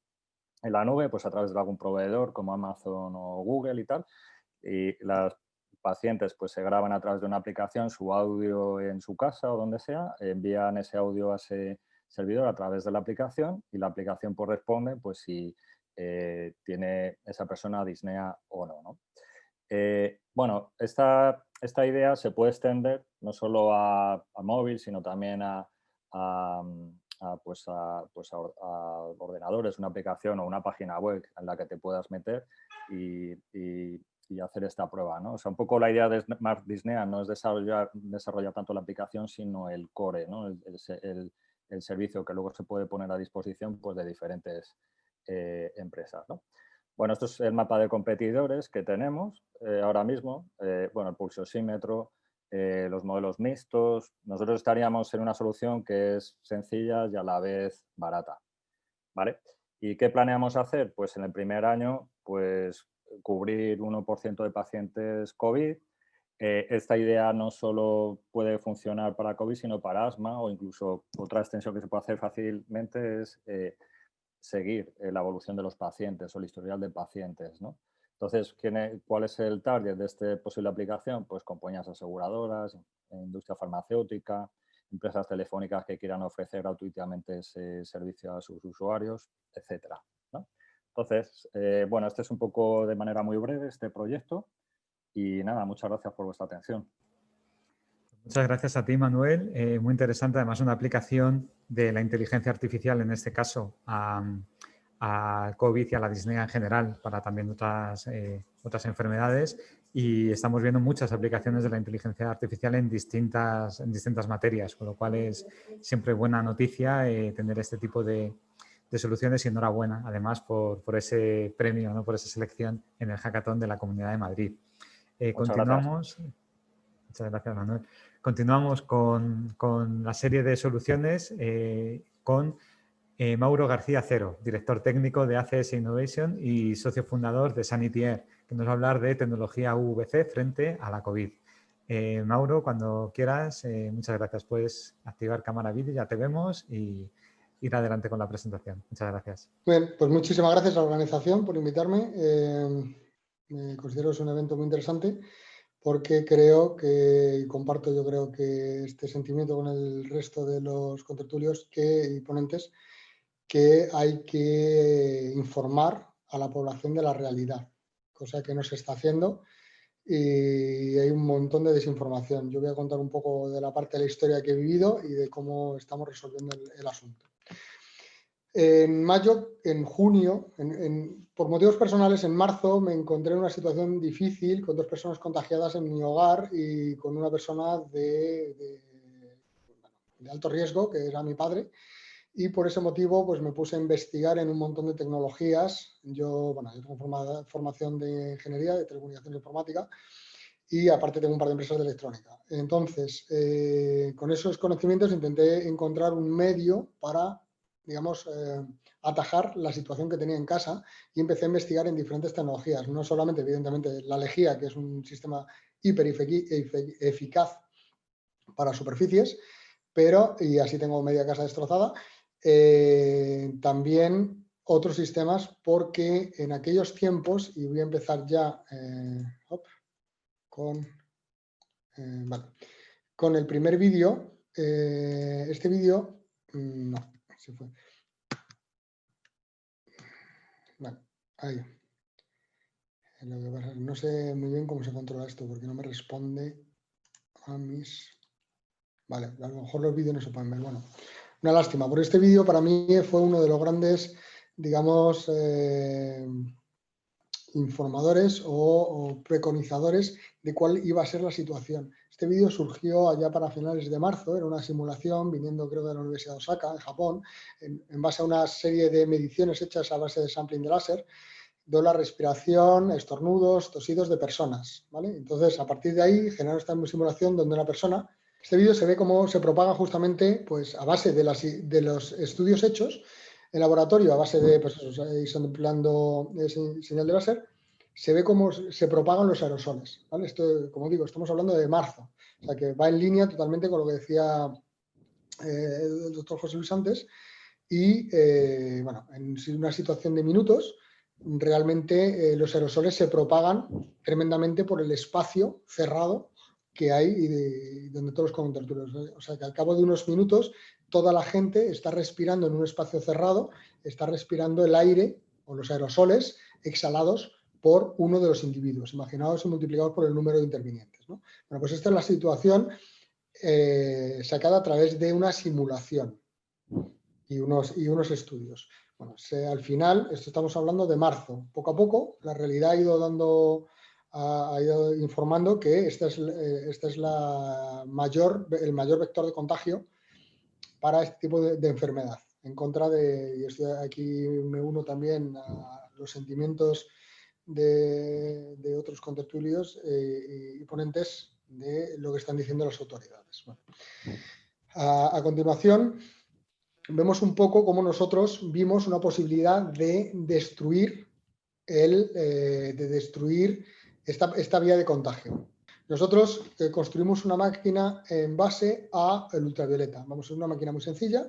Speaker 4: la nube, pues a través de algún proveedor como Amazon o Google y tal, y las pacientes pues se graban a través de una aplicación su audio en su casa o donde sea, envían ese audio a ese servidor a través de la aplicación y la aplicación pues responde pues si tiene esa persona disnea o no, ¿no? Bueno, esta idea se puede extender no solo a móvil, sino también a ordenadores, una aplicación o una página web en la que te puedas meter y hacer esta prueba, ¿no? O sea, un poco la idea de Smart Disnea no es desarrollar tanto la aplicación, sino el core, ¿no? El servicio que luego se puede poner a disposición pues, de diferentes empresas, ¿no? Bueno, esto es el mapa de competidores que tenemos ahora mismo. Bueno, el pulsiosímetro, los modelos mixtos. Nosotros estaríamos en una solución que es sencilla y a la vez barata, ¿vale? ¿Y qué planeamos hacer? Pues en el primer año, pues cubrir 1% de pacientes COVID. Esta idea no solo puede funcionar para COVID, sino para asma o incluso otra extensión que se puede hacer fácilmente es seguir la evolución de los pacientes o el historial de pacientes, ¿no? Entonces, ¿cuál es el target de esta posible aplicación? Pues compañías aseguradoras, industria farmacéutica, empresas telefónicas que quieran ofrecer gratuitamente ese servicio a sus usuarios, etcétera, ¿no? Entonces, bueno, este es un poco de manera muy breve este proyecto y nada, muchas gracias por vuestra atención.
Speaker 1: Muchas gracias a ti, Manuel. Muy interesante, además una aplicación de la inteligencia artificial, en este caso, a COVID y a la disnea en general, para también otras enfermedades. Y estamos viendo muchas aplicaciones de la inteligencia artificial en distintas materias, con lo cual es siempre buena noticia tener este tipo de soluciones y enhorabuena, además, por ese premio, ¿no? Por esa selección en el hackathon de la Comunidad de Madrid. Continuamos. Muchas gracias, Manuel. Continuamos con la serie de soluciones con Mauro García Cero, director técnico de ACS Innovation y socio fundador de Sanity Air, que nos va a hablar de tecnología UVC frente a la COVID. Mauro, cuando quieras, muchas gracias. Puedes activar cámara vídeo, ya te vemos y ir adelante con la presentación. Muchas gracias.
Speaker 5: Bien, pues muchísimas gracias a la organización por invitarme. Considero que es un evento muy interesante porque creo que, y comparto yo creo que este sentimiento con el resto de los contertulios y ponentes, que hay que informar a la población de la realidad, cosa que no se está haciendo y hay un montón de desinformación. Yo voy a contar un poco de la parte de la historia que he vivido y de cómo estamos resolviendo el asunto. En mayo, en junio, por motivos personales, en marzo me encontré en una situación difícil con 2 personas contagiadas en mi hogar y con una persona de alto riesgo, que era mi padre, y por ese motivo pues me puse a investigar en un montón de tecnologías. Yo tengo formación de ingeniería, de telecomunicación informática, y aparte tengo un par de empresas de electrónica. Entonces, con esos conocimientos intenté encontrar un medio para, digamos, atajar la situación que tenía en casa y empecé a investigar en diferentes tecnologías, no solamente, evidentemente, la lejía, que es un sistema hiper eficaz para superficies, pero, y así tengo media casa destrozada, también otros sistemas, porque en aquellos tiempos, y voy a empezar ya vale, con el primer vídeo, este vídeo, no, se fue. Vale, ahí. No sé muy bien cómo se controla esto, porque no me responde a mis... Vale, a lo mejor los vídeos no se pueden ver. Bueno, una lástima, porque este vídeo para mí fue uno de los grandes, digamos, informadores o preconizadores de cuál iba a ser la situación. Este vídeo surgió allá para finales de marzo, era una simulación viniendo creo de la Universidad de Osaka, en Japón, en base a una serie de mediciones hechas a base de sampling de láser, de la respiración, estornudos, tosidos de personas, ¿vale? Entonces, a partir de ahí, generaron esta simulación donde una persona... Este vídeo se ve cómo se propaga justamente pues, a base de los estudios hechos en laboratorio, a base de pues, samplando señal de láser, se ve cómo se propagan los aerosoles, ¿vale? Esto, como digo, estamos hablando de marzo, o sea que va en línea totalmente con lo que decía el doctor José Luis antes, y bueno, en una situación de minutos, realmente los aerosoles se propagan tremendamente por el espacio cerrado que hay y donde todos los contertulios. O sea que al cabo de unos minutos toda la gente está respirando en un espacio cerrado, está respirando el aire o los aerosoles exhalados por uno de los individuos. Imaginaos y multiplicados por el número de intervinientes, ¿no? Bueno, pues esta es la situación sacada a través de una simulación y unos estudios. Bueno, al final, esto estamos hablando de marzo. Poco a poco, la realidad ha ido informando que este es el mayor vector de contagio para este tipo de enfermedad. En contra de, y estoy aquí me uno también a los sentimientos de otros contertulios y ponentes de lo que están diciendo las autoridades. Bueno, a continuación, vemos un poco cómo nosotros vimos una posibilidad de destruir esta vía de contagio. Nosotros construimos una máquina en base al ultravioleta. Vamos a hacer una máquina muy sencilla.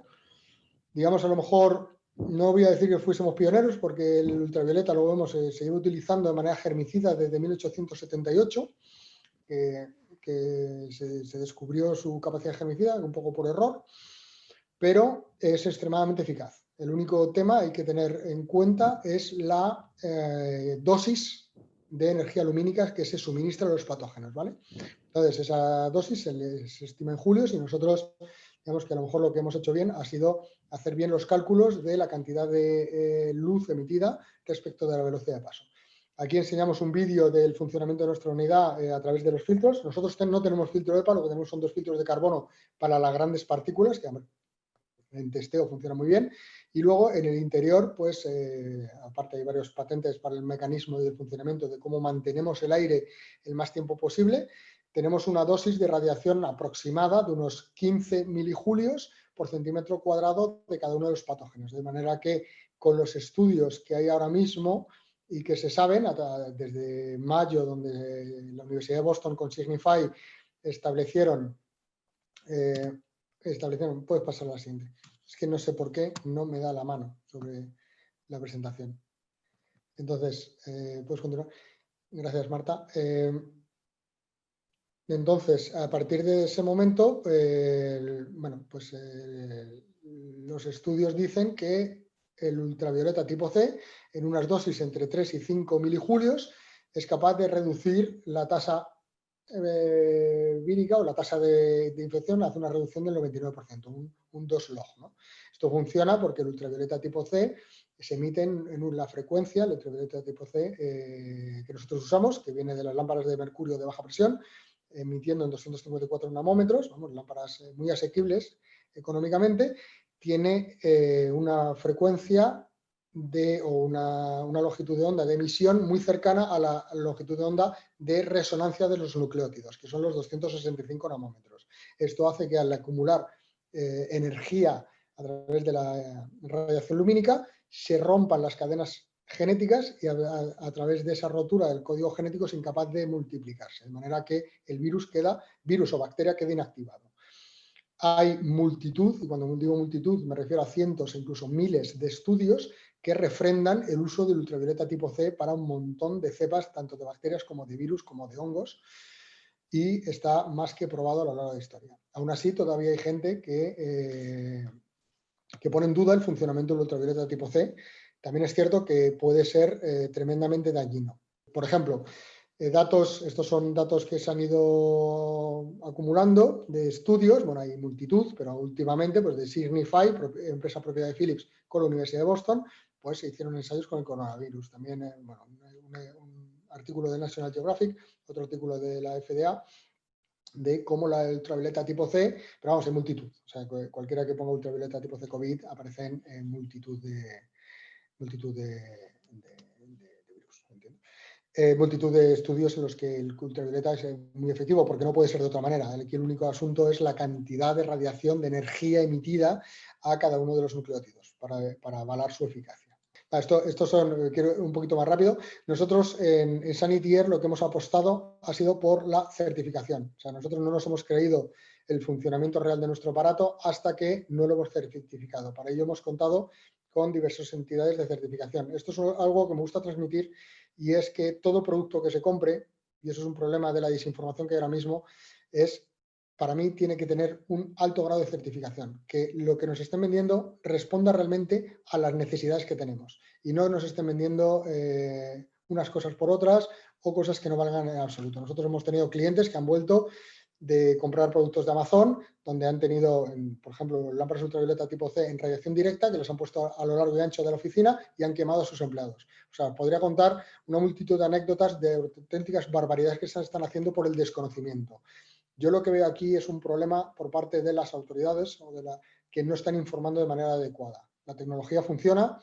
Speaker 5: Digamos, a lo mejor, no voy a decir que fuésemos pioneros, porque el ultravioleta, lo vemos, se lleva utilizando de manera germicida desde 1878, que se descubrió su capacidad germicida, un poco por error, pero es extremadamente eficaz. El único tema hay que tener en cuenta es la dosis de energía lumínica que se suministra a los patógenos, ¿vale? Entonces, esa dosis se estima en julios y nosotros, digamos que a lo mejor lo que hemos hecho bien ha sido hacer bien los cálculos de la cantidad de luz emitida respecto de la velocidad de paso. Aquí enseñamos un vídeo del funcionamiento de nuestra unidad a través de los filtros. Nosotros no tenemos filtro EPA, lo que tenemos son 2 filtros de carbono para las grandes partículas, que en testeo funciona muy bien, y luego en el interior, pues aparte hay varios patentes para el mecanismo y el funcionamiento de cómo mantenemos el aire el más tiempo posible. Tenemos una dosis de radiación aproximada de unos 15 milijulios por centímetro cuadrado de cada uno de los patógenos, de manera que con los estudios que hay ahora mismo y que se saben desde mayo, donde la Universidad de Boston con Signify establecieron, puedes pasar a la siguiente. Es que no sé por qué no me da la mano sobre la presentación. Entonces, puedes continuar. Gracias, Marta. Entonces, a partir de ese momento, bueno, pues los estudios dicen que el ultravioleta tipo C, en unas dosis entre 3 y 5 milijulios, es capaz de reducir la tasa vírica o la tasa de infección, hace una reducción del 99%, un 2 log, ¿no? Esto funciona porque el ultravioleta tipo C se emite en la frecuencia, el ultravioleta tipo C que nosotros usamos, que viene de las lámparas de mercurio de baja presión, emitiendo en 254 nanómetros, vamos, lámparas muy asequibles económicamente, tiene una frecuencia o una longitud de onda de emisión muy cercana a la longitud de onda de resonancia de los nucleótidos, que son los 265 nanómetros. Esto hace que al acumular energía a través de la radiación lumínica se rompan las cadenas genéticas y a través de esa rotura del código genético es incapaz de multiplicarse, de manera que el virus o bacteria queda inactivado. Hay multitud, y cuando digo multitud me refiero a cientos e incluso miles de estudios que refrendan el uso del ultravioleta tipo C para un montón de cepas, tanto de bacterias como de virus, como de hongos, y está más que probado a lo largo de la historia. Aún así, todavía hay gente que pone en duda el funcionamiento del ultravioleta tipo C. También es cierto que puede ser tremendamente dañino. Por ejemplo, estos son datos que se han ido acumulando de estudios, bueno, hay multitud, pero últimamente, pues de Signify, empresa propiedad de Philips, con la Universidad de Boston, pues se hicieron ensayos con el coronavirus. También, bueno, un artículo de National Geographic, otro artículo de la FDA, de cómo la ultravioleta tipo C, pero vamos, en multitud. O sea, cualquiera que ponga ultravioleta tipo C COVID aparece en multitud de virus, ¿entiendes? Multitud de estudios en los que el ultravioleta es muy efectivo, porque no puede ser de otra manera. Aquí el único asunto es la cantidad de radiación, de energía emitida a cada uno de los nucleótidos para avalar su eficacia. Estos son, quiero un poquito más rápido. Nosotros en Sanitier lo que hemos apostado ha sido por la certificación. O sea, nosotros no nos hemos creído el funcionamiento real de nuestro aparato hasta que no lo hemos certificado. Para ello hemos contado con diversas entidades de certificación. Esto es algo que me gusta transmitir, y es que todo producto que se compre, y eso es un problema de la desinformación que hay ahora mismo, para mí tiene que tener un alto grado de certificación, que lo que nos estén vendiendo responda realmente a las necesidades que tenemos y no nos estén vendiendo unas cosas por otras o cosas que no valgan en absoluto. Nosotros hemos tenido clientes que han vuelto de comprar productos de Amazon, donde han tenido, por ejemplo, lámparas ultravioleta tipo C en radiación directa, que los han puesto a lo largo y ancho de la oficina y han quemado a sus empleados. O sea, podría contar una multitud de anécdotas de auténticas barbaridades que se están haciendo por el desconocimiento. Yo lo que veo aquí es un problema por parte de las autoridades que no están informando de manera adecuada. La tecnología funciona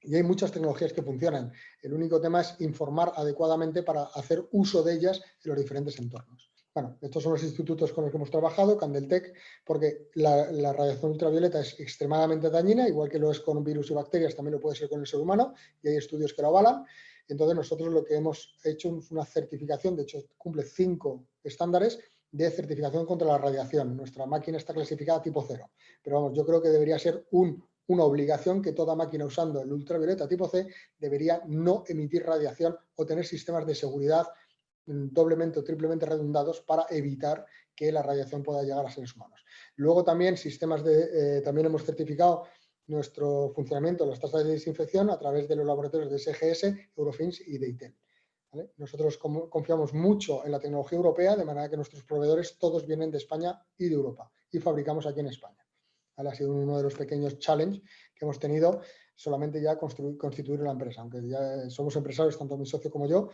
Speaker 5: y hay muchas tecnologías que funcionan. El único tema es informar adecuadamente para hacer uso de ellas en los diferentes entornos. Bueno, estos son los institutos con los que hemos trabajado, Candeltech, porque la radiación ultravioleta es extremadamente dañina, igual que lo es con virus y bacterias, también lo puede ser con el ser humano, y hay estudios que lo avalan. Entonces, nosotros lo que hemos hecho es una certificación, de hecho, cumple 5 estándares de certificación contra la radiación. Nuestra máquina está clasificada tipo 0, pero vamos, yo creo que debería ser una obligación que toda máquina usando el ultravioleta tipo C debería no emitir radiación o tener sistemas de seguridad doblemente o triplemente redundados para evitar que la radiación pueda llegar a seres humanos. Luego también también hemos certificado nuestro funcionamiento, las tasas de desinfección a través de los laboratorios de SGS, Eurofins y Deitel. ¿Vale? Nosotros confiamos mucho en la tecnología europea, de manera que nuestros proveedores todos vienen de España y de Europa y fabricamos aquí en España. ¿Vale? Ha sido uno de los pequeños challenges que hemos tenido solamente ya constituir la empresa, aunque ya somos empresarios, tanto mi socio como yo,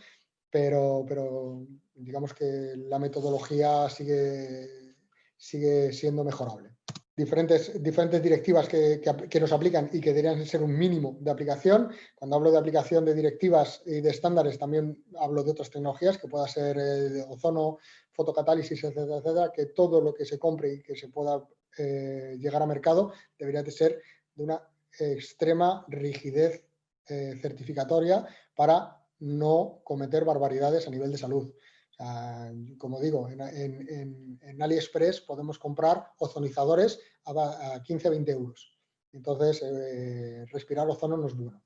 Speaker 5: pero digamos que la metodología sigue siendo mejorable. Diferentes directivas que nos aplican y que deberían ser un mínimo de aplicación. Cuando hablo de aplicación de directivas y de estándares, también hablo de otras tecnologías, que pueda ser de ozono, fotocatálisis, etcétera, etcétera, que todo lo que se compre y que se pueda llegar a mercado debería de ser de una extrema rigidez certificatoria para no cometer barbaridades a nivel de salud. O sea, como digo, en AliExpress podemos comprar ozonizadores a 15-20 euros. Entonces, respirar ozono no es bueno.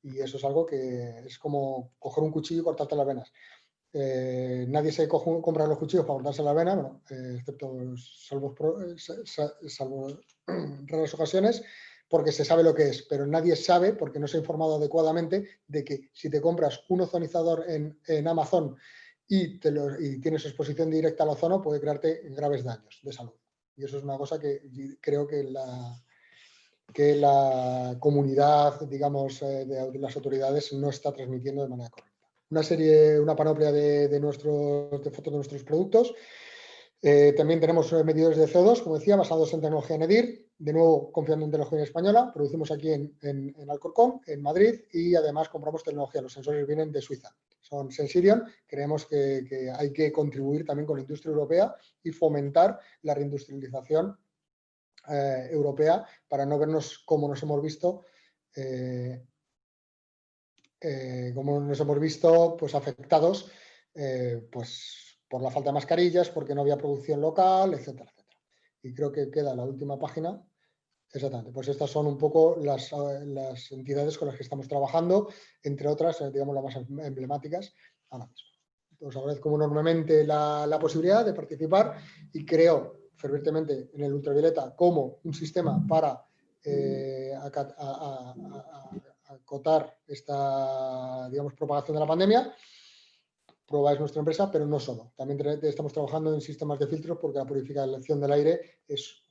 Speaker 5: Y eso es algo que es como coger un cuchillo y cortarte las venas. Nadie se compra los cuchillos para cortarse la vena, bueno, excepto salvo raras ocasiones, porque se sabe lo que es, pero nadie sabe, porque no se ha informado adecuadamente, de que si te compras un ozonizador en Amazon y tienes exposición directa al ozono, puede crearte graves daños de salud. Y eso es una cosa que creo que la comunidad, digamos, de las autoridades no está transmitiendo de manera correcta. Una panoplia de fotos de nuestros productos. También tenemos medidores de CO2, como decía, basados en tecnología NEDIR, de nuevo confiando en tecnología española. Producimos aquí en Alcorcón, en Madrid, y además compramos tecnología. Los sensores vienen de Suiza, son Sensirion. Creemos que hay que contribuir también con la industria europea y fomentar la reindustrialización europea para no vernos como nos hemos visto pues afectados pues por la falta de mascarillas, porque no había producción local, etcétera, etcétera. Y creo que queda la última página. Exactamente, pues estas son un poco las entidades con las que estamos trabajando, entre otras, digamos, las más emblemáticas ahora mismo. Os agradezco enormemente la posibilidad de participar y creo fervientemente en el ultravioleta como un sistema para acotar esta, digamos, propagación de la pandemia. Proba es nuestra empresa, pero no solo. También estamos trabajando en sistemas de filtros porque la purificación del aire es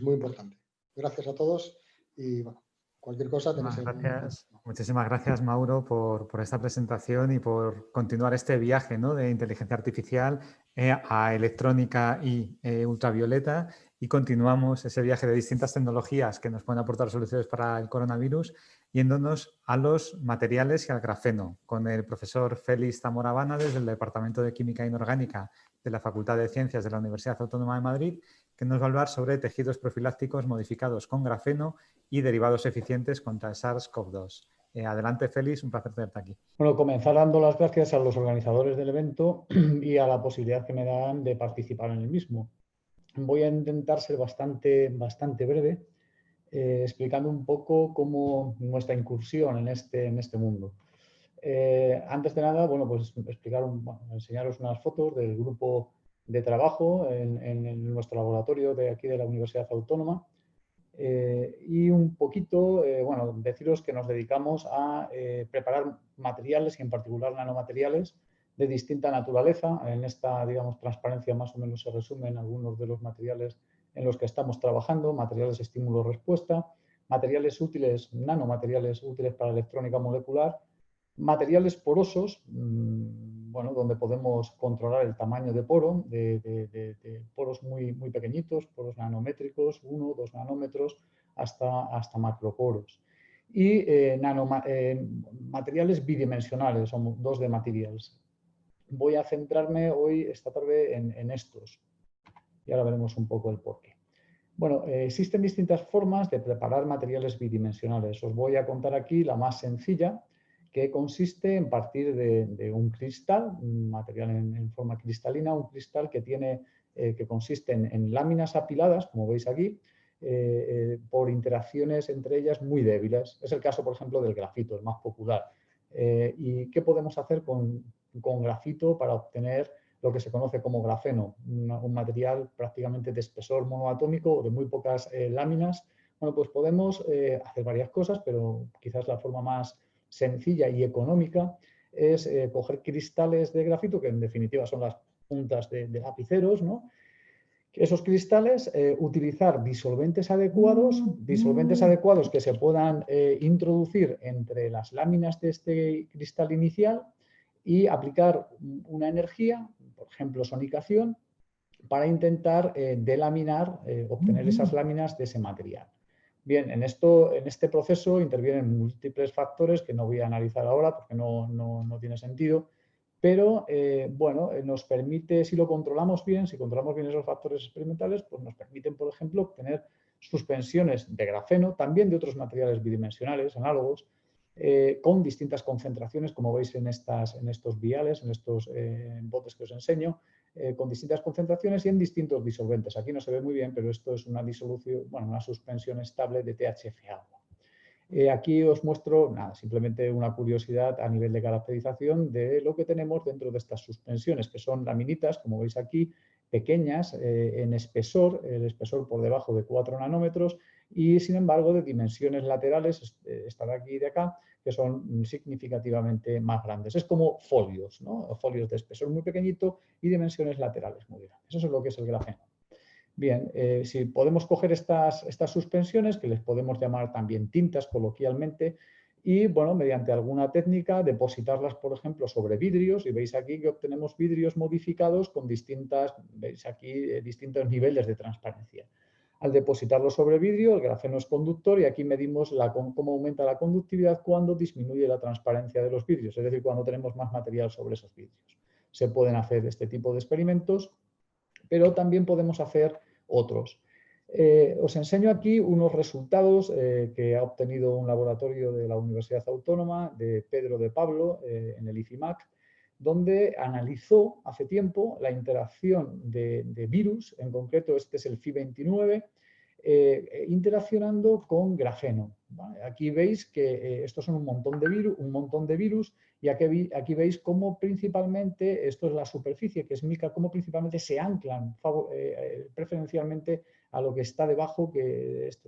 Speaker 5: muy importante. Gracias a todos y bueno, cualquier cosa tenéis
Speaker 1: Muchísimas gracias, Mauro, por esta presentación y por continuar este viaje, ¿no?, de inteligencia artificial a electrónica y ultravioleta, y continuamos ese viaje de distintas tecnologías que nos pueden aportar soluciones para el coronavirus, yéndonos a los materiales y al grafeno, con el profesor Félix Zamora Habana desde el Departamento de Química Inorgánica de la Facultad de Ciencias de la Universidad Autónoma de Madrid, que nos va a hablar sobre tejidos profilácticos modificados con grafeno y derivados eficientes contra el SARS-CoV-2. Adelante, Félix, un placer tenerte aquí.
Speaker 6: Bueno, comenzar dando las gracias a los organizadores del evento y a la posibilidad que me dan de participar en el mismo. Voy a intentar ser bastante breve, explicando un poco cómo nuestra incursión en este mundo. Antes de nada, bueno, pues enseñaros unas fotos del grupo de trabajo en nuestro laboratorio de aquí de la Universidad Autónoma. Y un poquito, bueno, deciros que nos dedicamos a preparar materiales y en particular nanomateriales de distinta naturaleza. En esta, digamos, transparencia más o menos se resumen algunos de los materiales en los que estamos trabajando: materiales estímulo-respuesta, materiales útiles, nanomateriales útiles para electrónica molecular, materiales porosos, bueno, donde podemos controlar el tamaño de poro, de poros muy pequeñitos, poros nanométricos, 1 o 2 nanómetros, hasta macroporos. Y materiales bidimensionales, son 2D materials. Voy a centrarme hoy, esta tarde, en estos. Y ahora veremos un poco el porqué. Bueno, existen distintas formas de preparar materiales bidimensionales. Os voy a contar aquí la más sencilla, que consiste en partir de un cristal, un material en forma cristalina, un cristal que consiste en láminas apiladas, como veis aquí, por interacciones entre ellas muy débiles. Es el caso, por ejemplo, del grafito, el más popular. ¿Y qué podemos hacer con grafito para obtener lo que se conoce como grafeno? Un material prácticamente de espesor monoatómico o de muy pocas láminas. Bueno, pues podemos hacer varias cosas, pero quizás la forma más sencilla y económica es coger cristales de grafito, que en definitiva son las puntas de lapiceros, ¿no? Esos cristales, utilizar disolventes adecuados que se puedan introducir entre las láminas de este cristal inicial y aplicar una energía, por ejemplo sonicación, para intentar delaminar, obtener esas láminas de ese material. Bien, en este proceso intervienen múltiples factores que no voy a analizar ahora porque no tiene sentido, pero bueno, nos permite, si lo controlamos bien, si controlamos bien esos factores experimentales, pues nos permiten, por ejemplo, obtener suspensiones de grafeno, también de otros materiales bidimensionales, análogos, con distintas concentraciones, como veis en estos viales, en estos botes que os enseño, con distintas concentraciones y en distintos disolventes. Aquí no se ve muy bien, pero esto es una disolución, bueno, una suspensión estable de THF-agua. Aquí os muestro, nada, simplemente una curiosidad a nivel de caracterización de lo que tenemos dentro de estas suspensiones, que son laminitas, como veis aquí, pequeñas en espesor, el espesor por debajo de 4 nanómetros, y sin embargo de dimensiones laterales, esta de aquí y de acá, que son significativamente más grandes. Es como folios, ¿no? Folios de espesor muy pequeñito y dimensiones laterales muy grandes. Eso es lo que es el grafeno. Bien, si podemos coger estas suspensiones, que les podemos llamar también tintas coloquialmente, y, bueno, mediante alguna técnica, depositarlas, por ejemplo, sobre vidrios, y veis aquí que obtenemos vidrios modificados con veis aquí, distintos niveles de transparencia. Al depositarlo sobre vidrio, el grafeno es conductor y aquí medimos cómo aumenta la conductividad cuando disminuye la transparencia de los vidrios, es decir, cuando tenemos más material sobre esos vidrios. Se pueden hacer este tipo de experimentos, pero también podemos hacer otros. Os enseño aquí unos resultados que ha obtenido un laboratorio de la Universidad Autónoma de Pedro de Pablo en el ICIMAC, donde analizó hace tiempo la interacción de virus, en concreto este es el Fi29, interaccionando con grafeno. ¿Vale? Aquí veis que estos son un montón de virus y aquí veis cómo principalmente, esto es la superficie que es mica, cómo principalmente se anclan preferencialmente a lo que está debajo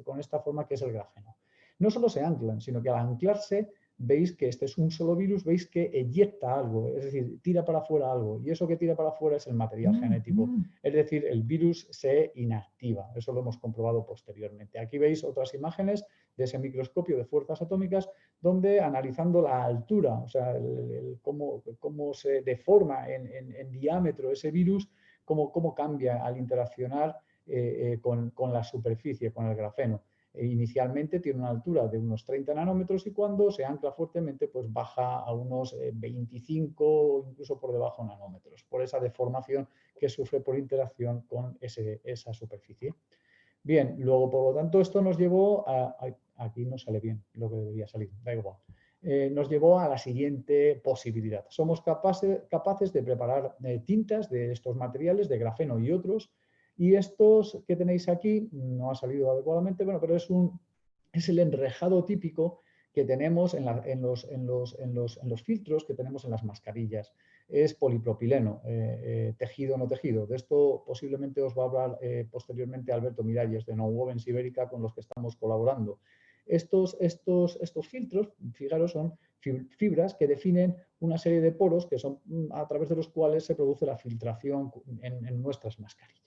Speaker 6: con esta forma que es el grafeno. No solo se anclan, sino que al anclarse veis que este es un solo virus, veis que eyecta algo, es decir, tira para afuera algo, y eso que tira para afuera es el material genético, es decir, el virus se inactiva, eso lo hemos comprobado posteriormente. Aquí veis otras imágenes de ese microscopio de fuerzas atómicas, donde analizando la altura, o sea, cómo se deforma en diámetro ese virus, cómo cambia al interaccionar con la superficie, con el grafeno. Inicialmente tiene una altura de unos 30 nanómetros y cuando se ancla fuertemente pues baja a unos 25 o incluso por debajo nanómetros, por esa deformación que sufre por interacción con esa superficie. Bien, luego por lo tanto esto nos llevó aquí no sale bien lo que debería salir, da igual. Nos llevó a la siguiente posibilidad. Somos capaces de preparar tintas de estos materiales, de grafeno y otros, y estos que tenéis aquí, no ha salido adecuadamente, bueno, pero es el enrejado típico que tenemos en los filtros que tenemos en las mascarillas. Es polipropileno, tejido o no tejido. De esto posiblemente os va a hablar posteriormente Alberto Miralles de Nonwovens Ibérica, con los que estamos colaborando. Estos filtros, fijaros, son fibras que definen una serie de poros que son a través de los cuales se produce la filtración en nuestras mascarillas.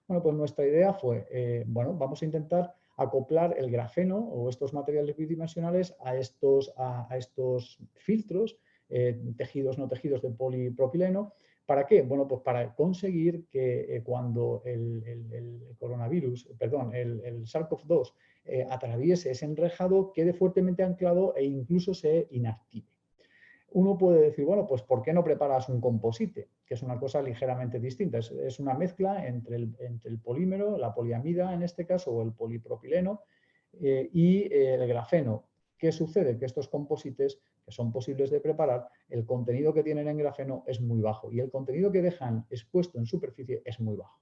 Speaker 6: Bueno, pues nuestra idea fue, bueno, vamos a intentar acoplar el grafeno o estos materiales bidimensionales a estos filtros, tejidos no tejidos de polipropileno. ¿Para qué? Bueno, pues para conseguir que cuando el coronavirus, perdón, el SARS-CoV-2 atraviese ese enrejado, quede fuertemente anclado e incluso se inactive. Uno puede decir, bueno, pues ¿por qué no preparas un composite? Que es una cosa ligeramente distinta. Es una mezcla entre el polímero, la poliamida en este caso, o el polipropileno, y el grafeno. ¿Qué sucede? Que estos composites, que son posibles de preparar, el contenido que tienen en grafeno es muy bajo y el contenido que dejan expuesto en superficie es muy bajo.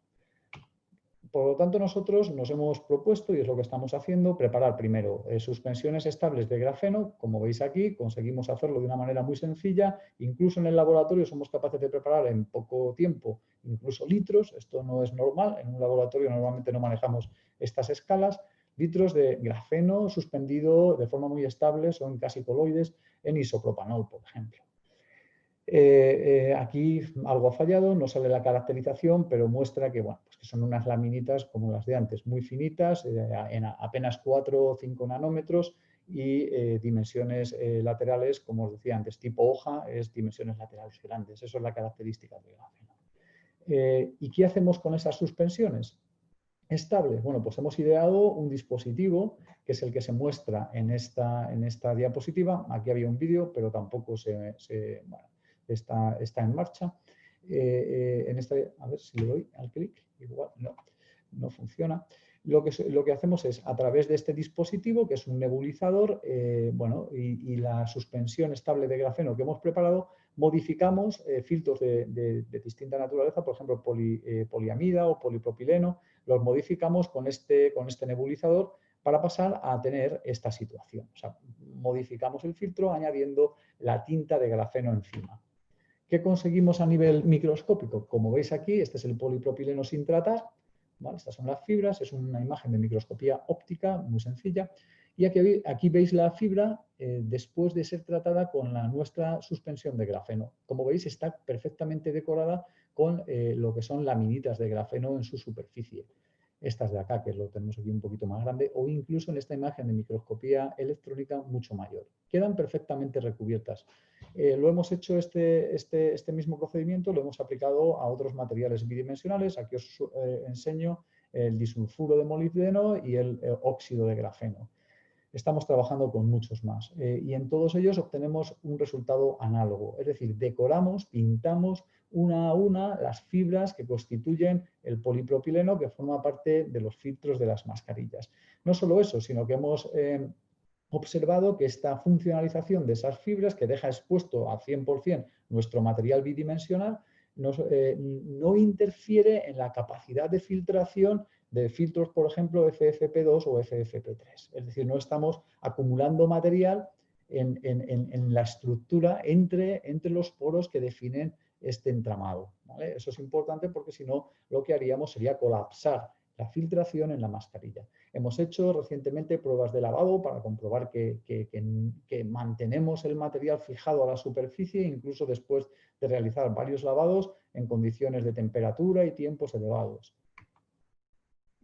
Speaker 6: Por lo tanto, nosotros nos hemos propuesto, y es lo que estamos haciendo, preparar primero suspensiones estables de grafeno. Como veis aquí, conseguimos hacerlo de una manera muy sencilla. Incluso en el laboratorio somos capaces de preparar en poco tiempo, incluso litros. Esto no es normal. En un laboratorio normalmente no manejamos estas escalas. Litros de grafeno suspendido de forma muy estable, son casi coloides, en isopropanol, por ejemplo. Aquí algo ha fallado, no sale la caracterización, pero muestra que, bueno, pues que son unas laminitas como las de antes, muy finitas, en apenas 4 o 5 nanómetros y dimensiones laterales, como os decía antes, tipo hoja, es dimensiones laterales grandes. Eso es la característica del grafeno. ¿Y qué hacemos con esas suspensiones estables? Bueno, pues hemos ideado un dispositivo que es el que se muestra en esta diapositiva. Aquí había un vídeo, pero tampoco bueno, está en marcha. A ver si le doy al clic, igual no funciona. Lo que hacemos es, a través de este dispositivo, que es un nebulizador, bueno, y la suspensión estable de grafeno que hemos preparado, modificamos filtros de distinta naturaleza, por ejemplo, poliamida o polipropileno, los modificamos con este nebulizador para pasar a tener esta situación. O sea, modificamos el filtro añadiendo la tinta de grafeno encima. ¿Qué conseguimos a nivel microscópico? Como veis aquí, este es el polipropileno sin tratar, ¿vale? Estas son las fibras, es una imagen de microscopía óptica muy sencilla. Y aquí veis la fibra después de ser tratada con nuestra suspensión de grafeno. Como veis, está perfectamente decorada con lo que son laminitas de grafeno en su superficie. estas de acá, que lo tenemos aquí un poquito más grande, o incluso en esta imagen de microscopía electrónica mucho mayor. Quedan perfectamente recubiertas. Lo hemos hecho este mismo procedimiento, lo hemos aplicado a otros materiales bidimensionales. Aquí os enseño el disulfuro de molibdeno y el óxido de grafeno. Estamos trabajando con muchos más y en todos ellos obtenemos un resultado análogo, es decir, decoramos, pintamos una a una las fibras que constituyen el polipropileno que forma parte de los filtros de las mascarillas. No solo eso, sino que hemos observado que esta funcionalización de esas fibras que deja expuesto al 100% nuestro material bidimensional no interfiere en la capacidad de filtración de filtros, por ejemplo, FFP2 o FFP3. Es decir, no estamos acumulando material en la estructura entre los poros que definen este entramado, ¿vale? Eso es importante porque si no, lo que haríamos sería colapsar la filtración en la mascarilla. Hemos hecho recientemente pruebas de lavado para comprobar que mantenemos el material fijado a la superficie, incluso después de realizar varios lavados en condiciones de temperatura y tiempos elevados.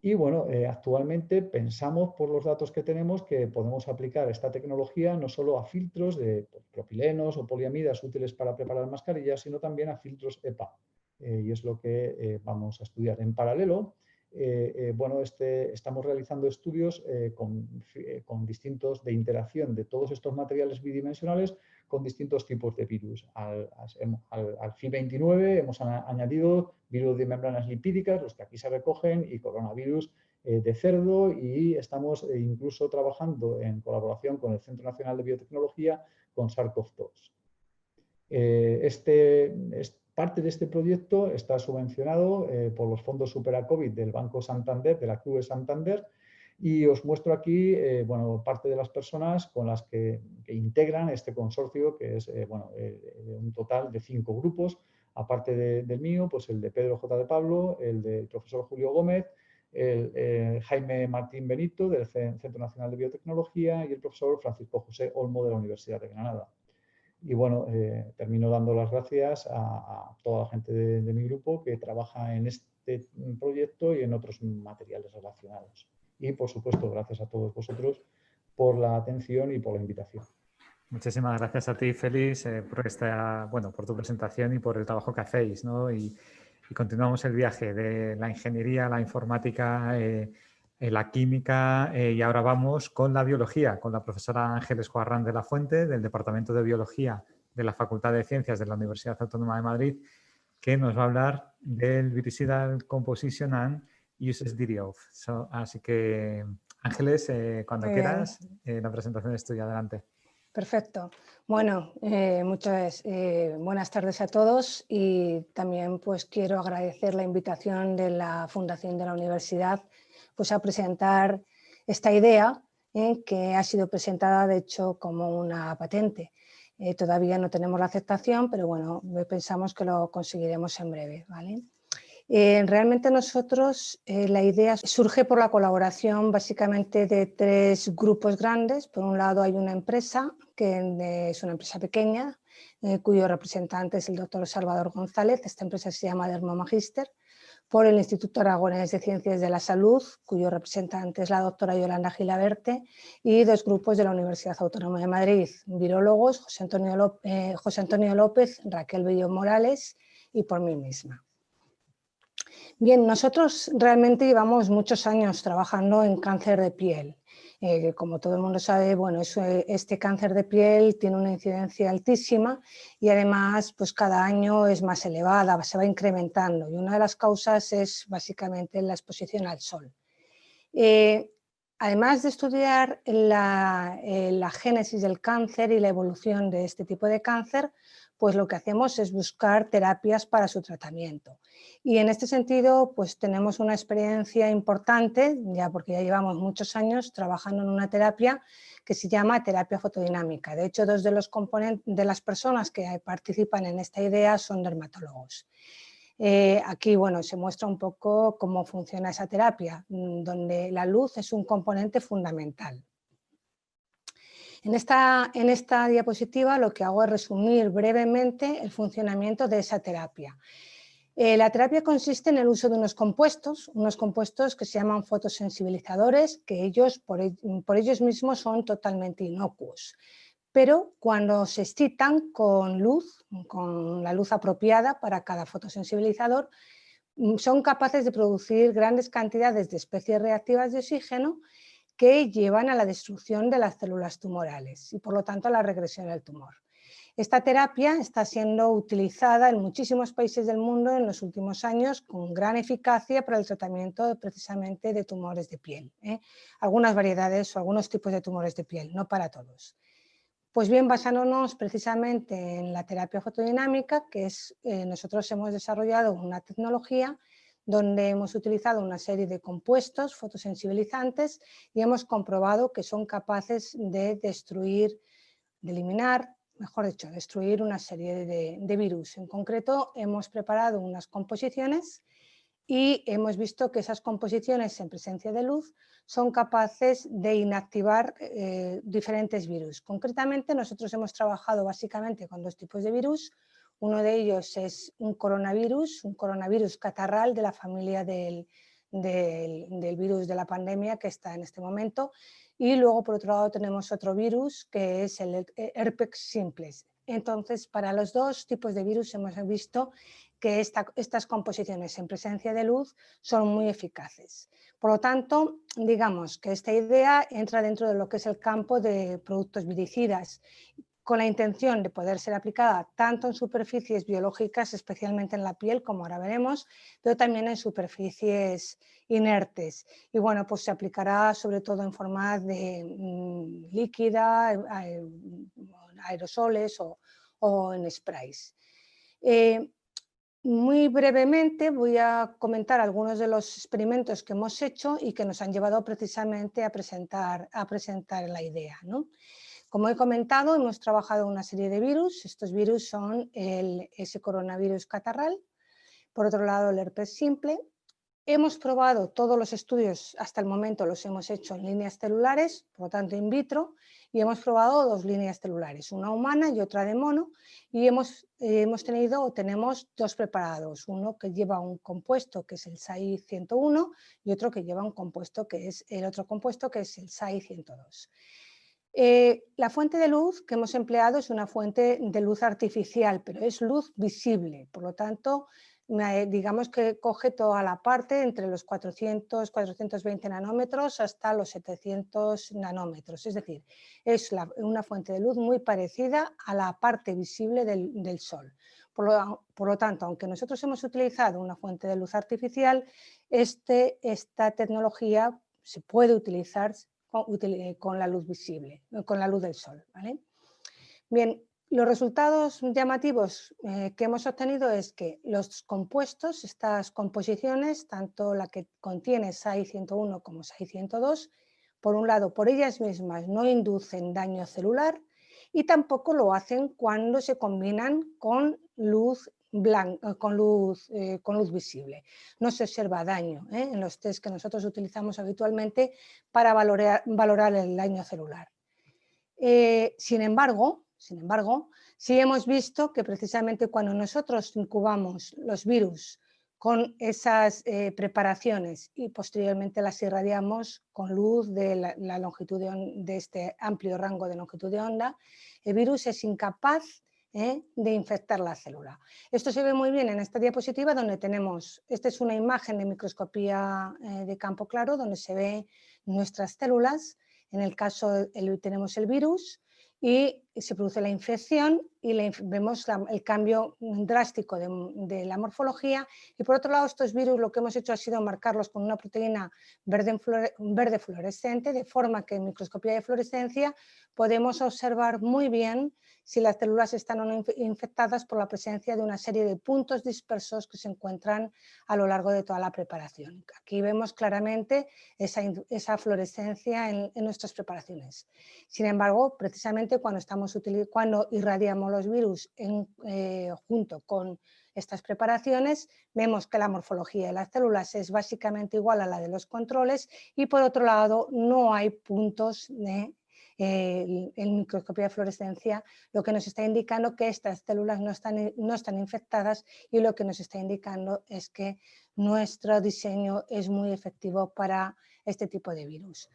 Speaker 6: Y bueno, actualmente pensamos por los datos que tenemos que podemos aplicar esta tecnología no solo a filtros de propilenos o poliamidas útiles para preparar mascarillas, sino también a filtros EPA. Y es lo que vamos a estudiar. En paralelo, bueno, estamos realizando estudios con distintos de interacción de todos estos materiales bidimensionales con distintos tipos de virus. Al FI29 hemos añadido virus de membranas lipídicas, los que aquí se recogen, y coronavirus de cerdo, y estamos incluso trabajando en colaboración con el Centro Nacional de Biotecnología con SARS-CoV-2. Parte de este proyecto está subvencionado por los fondos Supera-COVID del Banco Santander, de la CRUE Santander, y os muestro aquí bueno, parte de las personas con las que integran este consorcio, que es bueno, un total de 5 grupos, aparte del mío, pues el de Pedro J. de Pablo, el del profesor Julio Gómez, el Jaime Martín Benito del Centro Nacional de Biotecnología y el profesor Francisco José Olmo de la Universidad de Granada. Y bueno, termino dando las gracias a toda la gente de mi grupo que trabaja en este proyecto y en otros materiales relacionados. Y, por supuesto, gracias a todos vosotros por la atención y por la invitación.
Speaker 1: Muchísimas gracias a ti, Félix, por tu presentación y por el trabajo que hacéis, ¿no? Y continuamos el viaje de la ingeniería, la informática, la química y ahora vamos con la biología, con la profesora Ángeles Juarrán de la Fuente del Departamento de Biología de la Facultad de Ciencias de la Universidad Autónoma de Madrid, que nos va a hablar del Virucidal Composition and Uses thereof. Así que, Ángeles, cuando quieras, la presentación es tuya. Adelante.
Speaker 7: Perfecto. Bueno, buenas tardes a todos y también pues quiero agradecer la invitación de la Fundación de la Universidad pues a presentar esta idea que ha sido presentada de hecho como una patente. Todavía no tenemos la aceptación, pero bueno, pensamos que lo conseguiremos en breve, ¿vale? Realmente nosotros, la idea surge por la colaboración básicamente de 3 grupos grandes. Por un lado hay una empresa, que es una empresa pequeña, cuyo representante es el doctor Salvador González. Esta empresa se llama Dermomagister. Por el Instituto Aragonés de Ciencias de la Salud, cuyo representante es la doctora Yolanda Gilaberte, y 2 grupos de la Universidad Autónoma de Madrid, virólogos, José Antonio López, Raquel Bello Morales y por mí misma. Bien, nosotros realmente llevamos muchos años trabajando en cáncer de piel. Como todo el mundo sabe, bueno, este cáncer de piel tiene una incidencia altísima y además pues cada año es más elevada, se va incrementando y una de las causas es básicamente la exposición al sol. Además de estudiar la génesis del cáncer y la evolución de este tipo de cáncer, pues lo que hacemos es buscar terapias para su tratamiento. Y en este sentido, pues tenemos una experiencia importante, ya porque ya llevamos muchos años trabajando en una terapia que se llama terapia fotodinámica. De hecho, 2 de los componentes de las personas que participan en esta idea son dermatólogos. Aquí bueno, se muestra un poco cómo funciona esa terapia, donde la luz es un componente fundamental. En esta diapositiva lo que hago es resumir brevemente el funcionamiento de esa terapia. La terapia consiste en el uso de unos compuestos que se llaman fotosensibilizadores, que ellos por ellos mismos son totalmente inocuos. Pero cuando se excitan con luz, con la luz apropiada para cada fotosensibilizador, son capaces de producir grandes cantidades de especies reactivas de oxígeno que llevan a la destrucción de las células tumorales y por lo tanto a la regresión del tumor. Esta terapia está siendo utilizada en muchísimos países del mundo en los últimos años con gran eficacia para el tratamiento precisamente de tumores de piel. Algunas variedades o algunos tipos de tumores de piel, no para todos. Pues bien, basándonos precisamente en la terapia fotodinámica, nosotros hemos desarrollado una tecnología donde hemos utilizado una serie de compuestos fotosensibilizantes y hemos comprobado que son capaces de destruir, de eliminar, mejor dicho, destruir una serie de virus. En concreto, hemos preparado unas composiciones y hemos visto que esas composiciones en presencia de luz son capaces de inactivar diferentes virus. Concretamente, nosotros hemos trabajado básicamente con dos tipos de virus. Uno de ellos es un coronavirus catarral de la familia del virus de la pandemia que está en este momento. Y luego, por otro lado, tenemos otro virus que es el herpes simplex. Entonces, para los dos tipos de virus hemos visto que estas composiciones en presencia de luz son muy eficaces. Por lo tanto, digamos que esta idea entra dentro de lo que es el campo de productos viricidas, con la intención de poder ser aplicada tanto en superficies biológicas, especialmente en la piel, como ahora veremos, pero también en superficies inertes. Y bueno, pues se aplicará sobre todo en forma de líquida, aerosoles o en sprays. Muy brevemente voy a comentar algunos de los experimentos que hemos hecho y que nos han llevado precisamente a presentar la idea, ¿no? Como he comentado, hemos trabajado una serie de virus. Estos virus son ese coronavirus catarral, por otro lado el herpes simple. Hemos probado todos los estudios, hasta el momento los hemos hecho en líneas celulares, por lo tanto in vitro, y hemos probado dos líneas celulares, una humana y otra de mono, y tenemos dos preparados, uno que lleva un compuesto que es el SAI-101 y otro que lleva un compuesto que es el SAI-102. La fuente de luz que hemos empleado es una fuente de luz artificial, pero es luz visible, por lo tanto, digamos que coge toda la parte entre los 400, 420 nanómetros hasta los 700 nanómetros, es decir, es una fuente de luz muy parecida a la parte visible del Sol. Por lo tanto, aunque nosotros hemos utilizado una fuente de luz artificial, esta tecnología se puede utilizar con la luz visible, con la luz del Sol, ¿vale? Bien, los resultados llamativos que hemos obtenido es que los compuestos, estas composiciones, tanto la que contiene SAI-101 como SAI-102, por un lado, por ellas mismas no inducen daño celular y tampoco lo hacen cuando se combinan con luz con luz visible. No se observa daño en los test que nosotros utilizamos habitualmente para valorar el daño celular. Sin embargo, sí hemos visto que precisamente cuando nosotros incubamos los virus con esas preparaciones y posteriormente las irradiamos con luz de la longitud de este amplio rango de longitud de onda, el virus es incapaz de infectar la célula. Esto se ve muy bien en esta diapositiva donde tenemos, esta es una imagen de microscopía de campo claro donde se ve nuestras células. En el caso tenemos el virus y se produce la infección y vemos el cambio drástico de la morfología y por otro lado estos virus lo que hemos hecho ha sido marcarlos con una proteína verde fluorescente de forma que en microscopía de fluorescencia podemos observar muy bien si las células están o no infectadas por la presencia de una serie de puntos dispersos que se encuentran a lo largo de toda la preparación. Aquí vemos claramente esa fluorescencia en nuestras preparaciones. Sin embargo, precisamente cuando irradiamos los virus junto con estas preparaciones, vemos que la morfología de las células es básicamente igual a la de los controles y por otro lado no hay puntos en microscopía de fluorescencia, lo que nos está indicando que estas células no están infectadas, y lo que nos está indicando es que nuestro diseño es muy efectivo para este tipo de virus.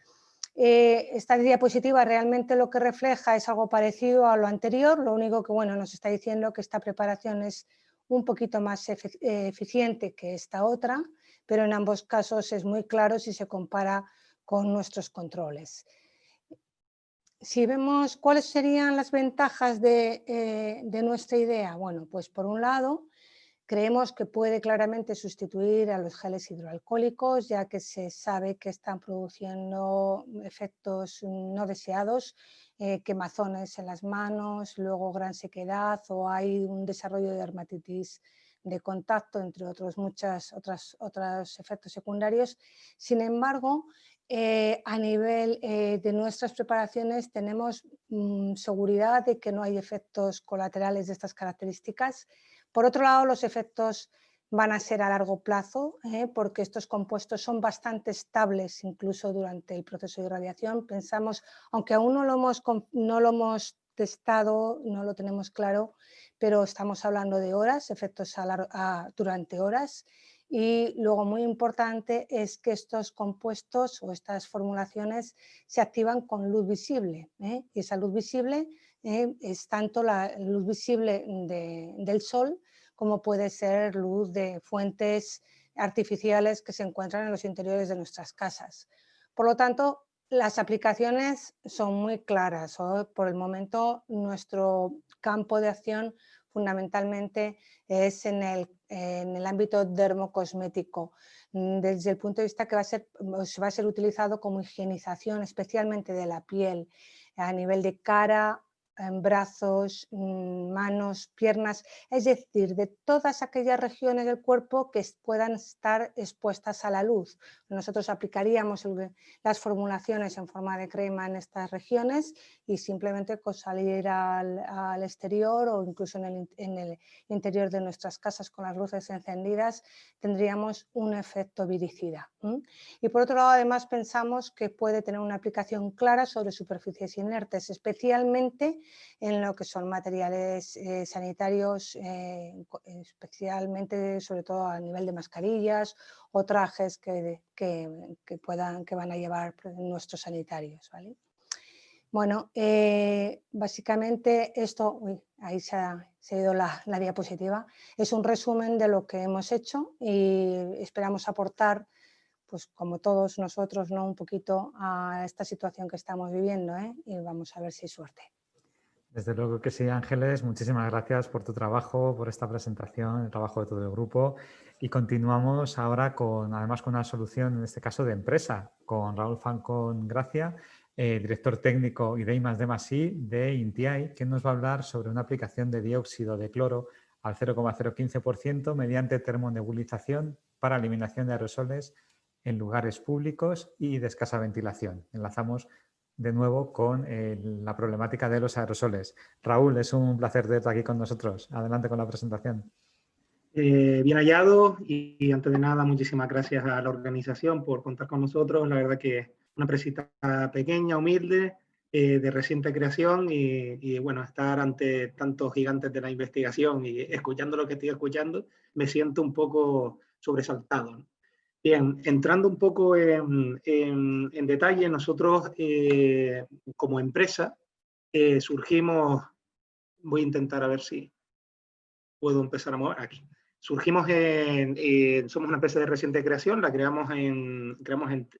Speaker 7: Esta diapositiva realmente lo que refleja es algo parecido a lo anterior, lo único que nos está diciendo que esta preparación es un poquito más eficiente que esta otra, pero en ambos casos es muy claro si se compara con nuestros controles. Si vemos cuáles serían las ventajas de nuestra idea, bueno, pues por un lado, creemos que puede claramente sustituir a los geles hidroalcohólicos, ya que se sabe que están produciendo efectos no deseados, quemazones en las manos, luego gran sequedad, o hay un desarrollo de dermatitis de contacto, entre muchos otros efectos secundarios. Sin embargo, a nivel de nuestras preparaciones tenemos seguridad de que no hay efectos colaterales de estas características. Por otro lado, los efectos van a ser a largo plazo, porque estos compuestos son bastante estables incluso durante el proceso de irradiación. Pensamos, aunque aún no lo hemos testado, no lo tenemos claro, pero estamos hablando de horas, efectos durante horas. Y luego, muy importante, es que estos compuestos o estas formulaciones se activan con luz visible, y esa luz visible es tanto la luz visible del sol como puede ser luz de fuentes artificiales que se encuentran en los interiores de nuestras casas. Por lo tanto, las aplicaciones son muy claras. Por el momento, nuestro campo de acción fundamentalmente es en el ámbito dermocosmético, desde el punto de vista que va a ser utilizado como higienización, especialmente de la piel, a nivel de cara, en brazos, manos, piernas, es decir, de todas aquellas regiones del cuerpo que puedan estar expuestas a la luz. Nosotros aplicaríamos las formulaciones en forma de crema en estas regiones y simplemente con salir al exterior o incluso en el interior de nuestras casas con las luces encendidas tendríamos un efecto viricida. Y por otro lado, además, pensamos que puede tener una aplicación clara sobre superficies inertes, especialmente en lo que son materiales sanitarios, especialmente sobre todo a nivel de mascarillas o trajes que van a llevar nuestros sanitarios, ¿vale? Bueno, básicamente esto, ahí se ha ido la diapositiva, es un resumen de lo que hemos hecho y esperamos aportar, pues como todos nosotros, ¿no?, un poquito a esta situación que estamos viviendo, y vamos a ver si hay suerte.
Speaker 1: Desde luego que sí, Ángeles, muchísimas gracias por tu trabajo, por esta presentación, el trabajo de todo el grupo. Y continuamos ahora además con una solución, en este caso de empresa, con Raúl Falcón Gracia, director técnico y de I+D+I de INTIAI, que nos va a hablar sobre una aplicación de dióxido de cloro al 0,015% mediante termonebulización para eliminación de aerosoles en lugares públicos y de escasa ventilación. Enlazamos de nuevo con la problemática de los aerosoles. Raúl, es un placer tenerte aquí con nosotros. Adelante con la presentación.
Speaker 8: Bien hallado y antes de nada, muchísimas gracias a la organización por contar con nosotros. La verdad que una empresita pequeña, humilde, de reciente creación y bueno, estar ante tantos gigantes de la investigación y escuchando lo que estoy escuchando, me siento un poco sobresaltado, ¿no? Bien, entrando un poco en detalle, nosotros como empresa surgimos, voy a intentar a ver si puedo empezar a mover aquí. Surgimos somos una empresa de reciente creación, la creamos en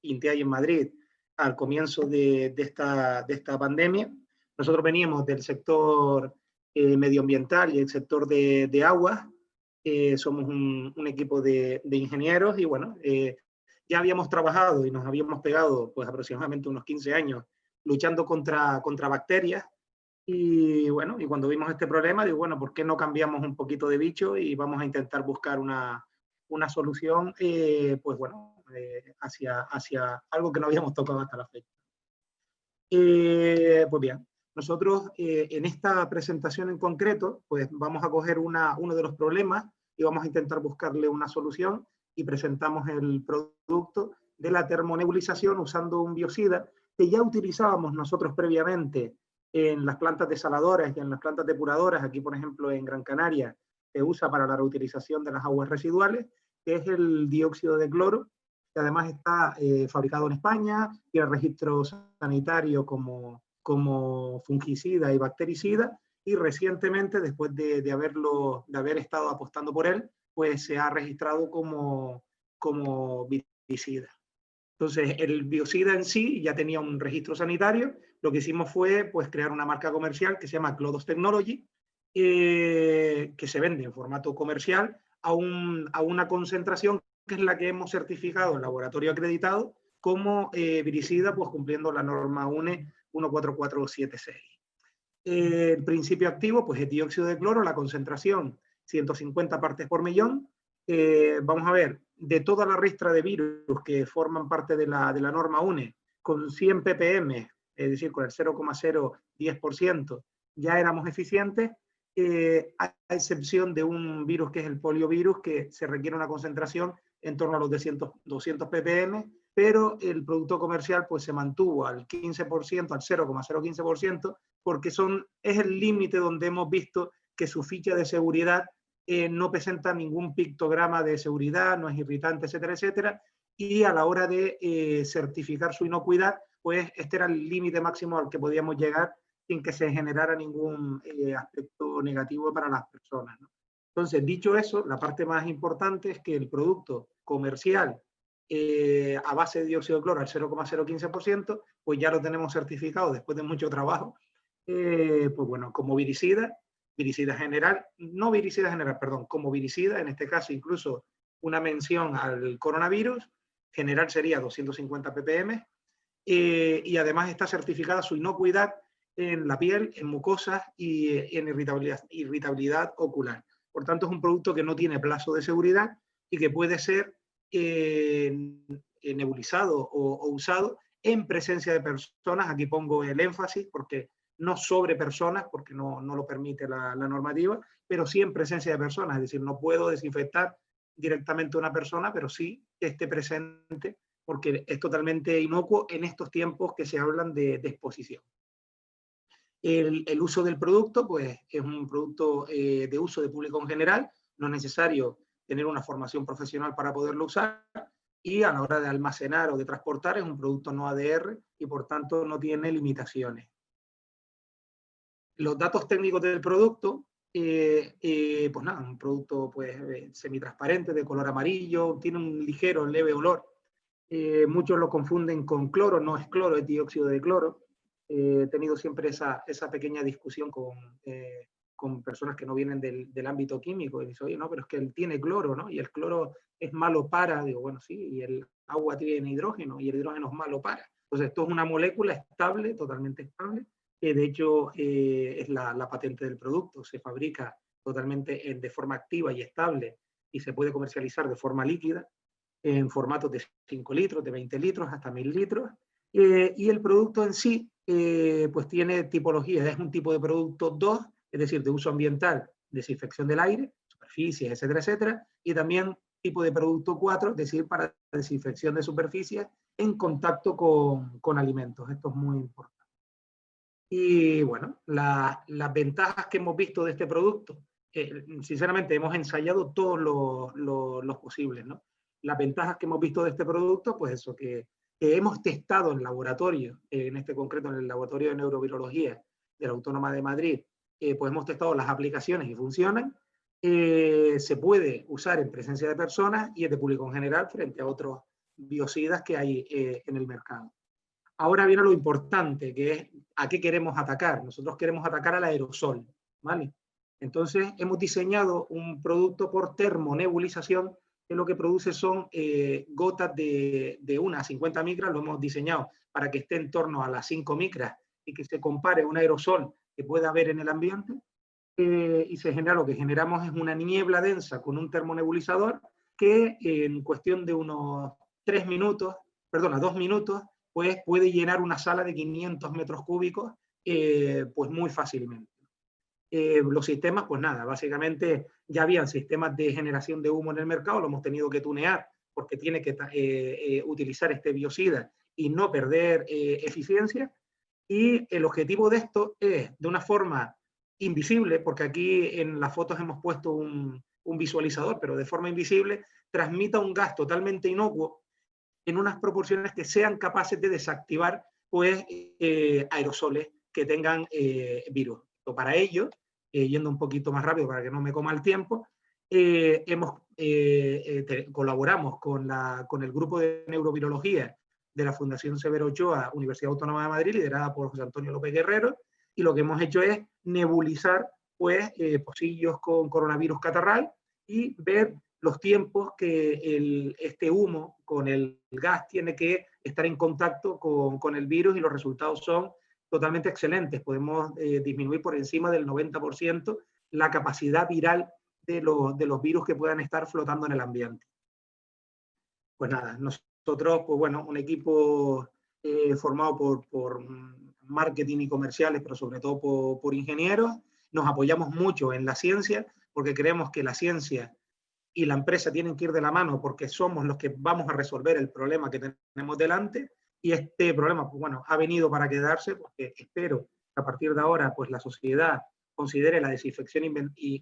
Speaker 8: INTIAI en Madrid al comienzo de esta pandemia. Nosotros veníamos del sector medioambiental y el sector de aguas. Somos un equipo de ingenieros y bueno, ya habíamos trabajado y nos habíamos pegado pues aproximadamente unos 15 años luchando contra bacterias. Y bueno, y cuando vimos este problema, digo, bueno, ¿por qué no cambiamos un poquito de bicho y vamos a intentar buscar una solución, pues bueno, hacia algo que no habíamos tocado hasta la fecha? Pues bien, nosotros en esta presentación en concreto, pues vamos a coger uno de los problemas y vamos a intentar buscarle una solución y presentamos el producto de la termonebulización usando un biocida que ya utilizábamos nosotros previamente en las plantas desaladoras y en las plantas depuradoras. Aquí, por ejemplo, en Gran Canaria se usa para la reutilización de las aguas residuales, que es el dióxido de cloro, que además está fabricado en España, tiene registro sanitario como fungicida y bactericida, y recientemente, después de haber estado apostando por él, pues se ha registrado como biocida. Entonces, el biocida en sí ya tenía un registro sanitario. Lo que hicimos fue pues, crear una marca comercial que se llama Clodos Technology, que se vende en formato comercial a una concentración que es la que hemos certificado en laboratorio acreditado como viricida, pues cumpliendo la norma UNE 14476. El principio activo pues, es dióxido de cloro, la concentración 150 partes por millón. Vamos a ver, de toda la ristra de virus que forman parte de la norma UNE, con 100 ppm, es decir, con el 0,010%, ya éramos eficientes, a excepción de un virus que es el poliovirus, que se requiere una concentración en torno a los 200 ppm, pero el producto comercial pues, se mantuvo al 15%, al 0,015%, porque es el límite donde hemos visto que su ficha de seguridad no presenta ningún pictograma de seguridad, no es irritante, etcétera, etcétera, y a la hora de certificar su inocuidad, pues este era el límite máximo al que podíamos llegar sin que se generara ningún aspecto negativo para las personas, ¿no? Entonces, dicho eso, la parte más importante es que el producto comercial a base de dióxido de cloro al 0,015%, pues ya lo tenemos certificado después de mucho trabajo, pues bueno, como viricida general, no viricida general, perdón, como viricida, en este caso incluso una mención al coronavirus, general sería 250 ppm, y además está certificada su inocuidad en la piel, en mucosas y en irritabilidad ocular. Por tanto, es un producto que no tiene plazo de seguridad y que puede ser nebulizado o usado en presencia de personas. Aquí pongo el énfasis porque no sobre personas, porque no lo permite la normativa, pero sí en presencia de personas. Es decir, no puedo desinfectar directamente a una persona, pero sí que esté presente, porque es totalmente inocuo en estos tiempos que se hablan de exposición. El uso del producto, pues es un producto de uso de público en general, no es necesario tener una formación profesional para poderlo usar, y a la hora de almacenar o de transportar es un producto no ADR y por tanto no tiene limitaciones. Los datos técnicos del producto, pues nada, un producto pues, semitransparente de color amarillo, tiene un ligero, leve olor. Muchos lo confunden con cloro, no es cloro, es dióxido de cloro. He tenido siempre esa pequeña discusión con personas que no vienen del ámbito químico y dicen, oye, no, pero es que él tiene cloro, ¿no? Y el cloro es malo para, digo, bueno, sí, y el agua tiene hidrógeno y el hidrógeno es malo para. Entonces, esto es una molécula estable, totalmente estable, que de hecho es la patente del producto, se fabrica totalmente de forma activa y estable y se puede comercializar de forma líquida en formatos de 5 litros, de 20 litros, hasta 1000 litros. Y el producto en sí, pues tiene tipología, es un tipo de producto 2, es decir, de uso ambiental, desinfección del aire, superficies, etcétera, etcétera, y también tipo de producto 4, es decir, para desinfección de superficies en contacto con alimentos. Esto es muy importante. Y bueno, las ventajas que hemos visto de este producto, sinceramente hemos ensayado todos los posibles, ¿no? Las ventajas que hemos visto de este producto, pues eso, que hemos testado en laboratorio, en este concreto en el Laboratorio de Neurovirología de la Autónoma de Madrid, pues hemos testado las aplicaciones y funcionan. Se puede usar en presencia de personas y es de público en general frente a otros biocidas que hay en el mercado. Ahora viene lo importante, que es a qué queremos atacar. Nosotros queremos atacar al aerosol, ¿vale? Entonces hemos diseñado un producto por termonebulización que lo que produce son gotas de 1 a 50 micras, lo hemos diseñado para que esté en torno a las 5 micras y que se compare a un aerosol que pueda haber en el ambiente, y se genera, lo que generamos es una niebla densa con un termonebulizador que en cuestión de unos 2 minutos, pues puede llenar una sala de 500 metros cúbicos pues muy fácilmente. Los sistemas, pues nada, básicamente ya habían sistemas de generación de humo en el mercado, lo hemos tenido que tunear porque tiene que utilizar este biocida y no perder eficiencia. Y el objetivo de esto es, de una forma invisible, porque aquí en las fotos hemos puesto un visualizador, pero de forma invisible, transmita un gas totalmente inocuo en unas proporciones que sean capaces de desactivar pues, aerosoles que tengan virus. Para ello, yendo un poquito más rápido para que no me coma el tiempo, colaboramos con el grupo de neurovirología de la Fundación Severo Ochoa, Universidad Autónoma de Madrid, liderada por José Antonio López Guerrero, y lo que hemos hecho es nebulizar pues, pocillos con coronavirus catarral y ver los tiempos que este humo con el gas tiene que estar en contacto con el virus, y los resultados son totalmente excelentes. Podemos disminuir por encima del 90% la capacidad viral de los virus que puedan estar flotando en el ambiente. Pues nada, nosotros, pues bueno, un equipo formado por marketing y comerciales, pero sobre todo por ingenieros, nos apoyamos mucho en la ciencia, porque creemos que la ciencia y la empresa tienen que ir de la mano, porque somos los que vamos a resolver el problema que tenemos delante, y este problema, pues bueno, ha venido para quedarse, porque espero que a partir de ahora, pues la sociedad considere la desinfección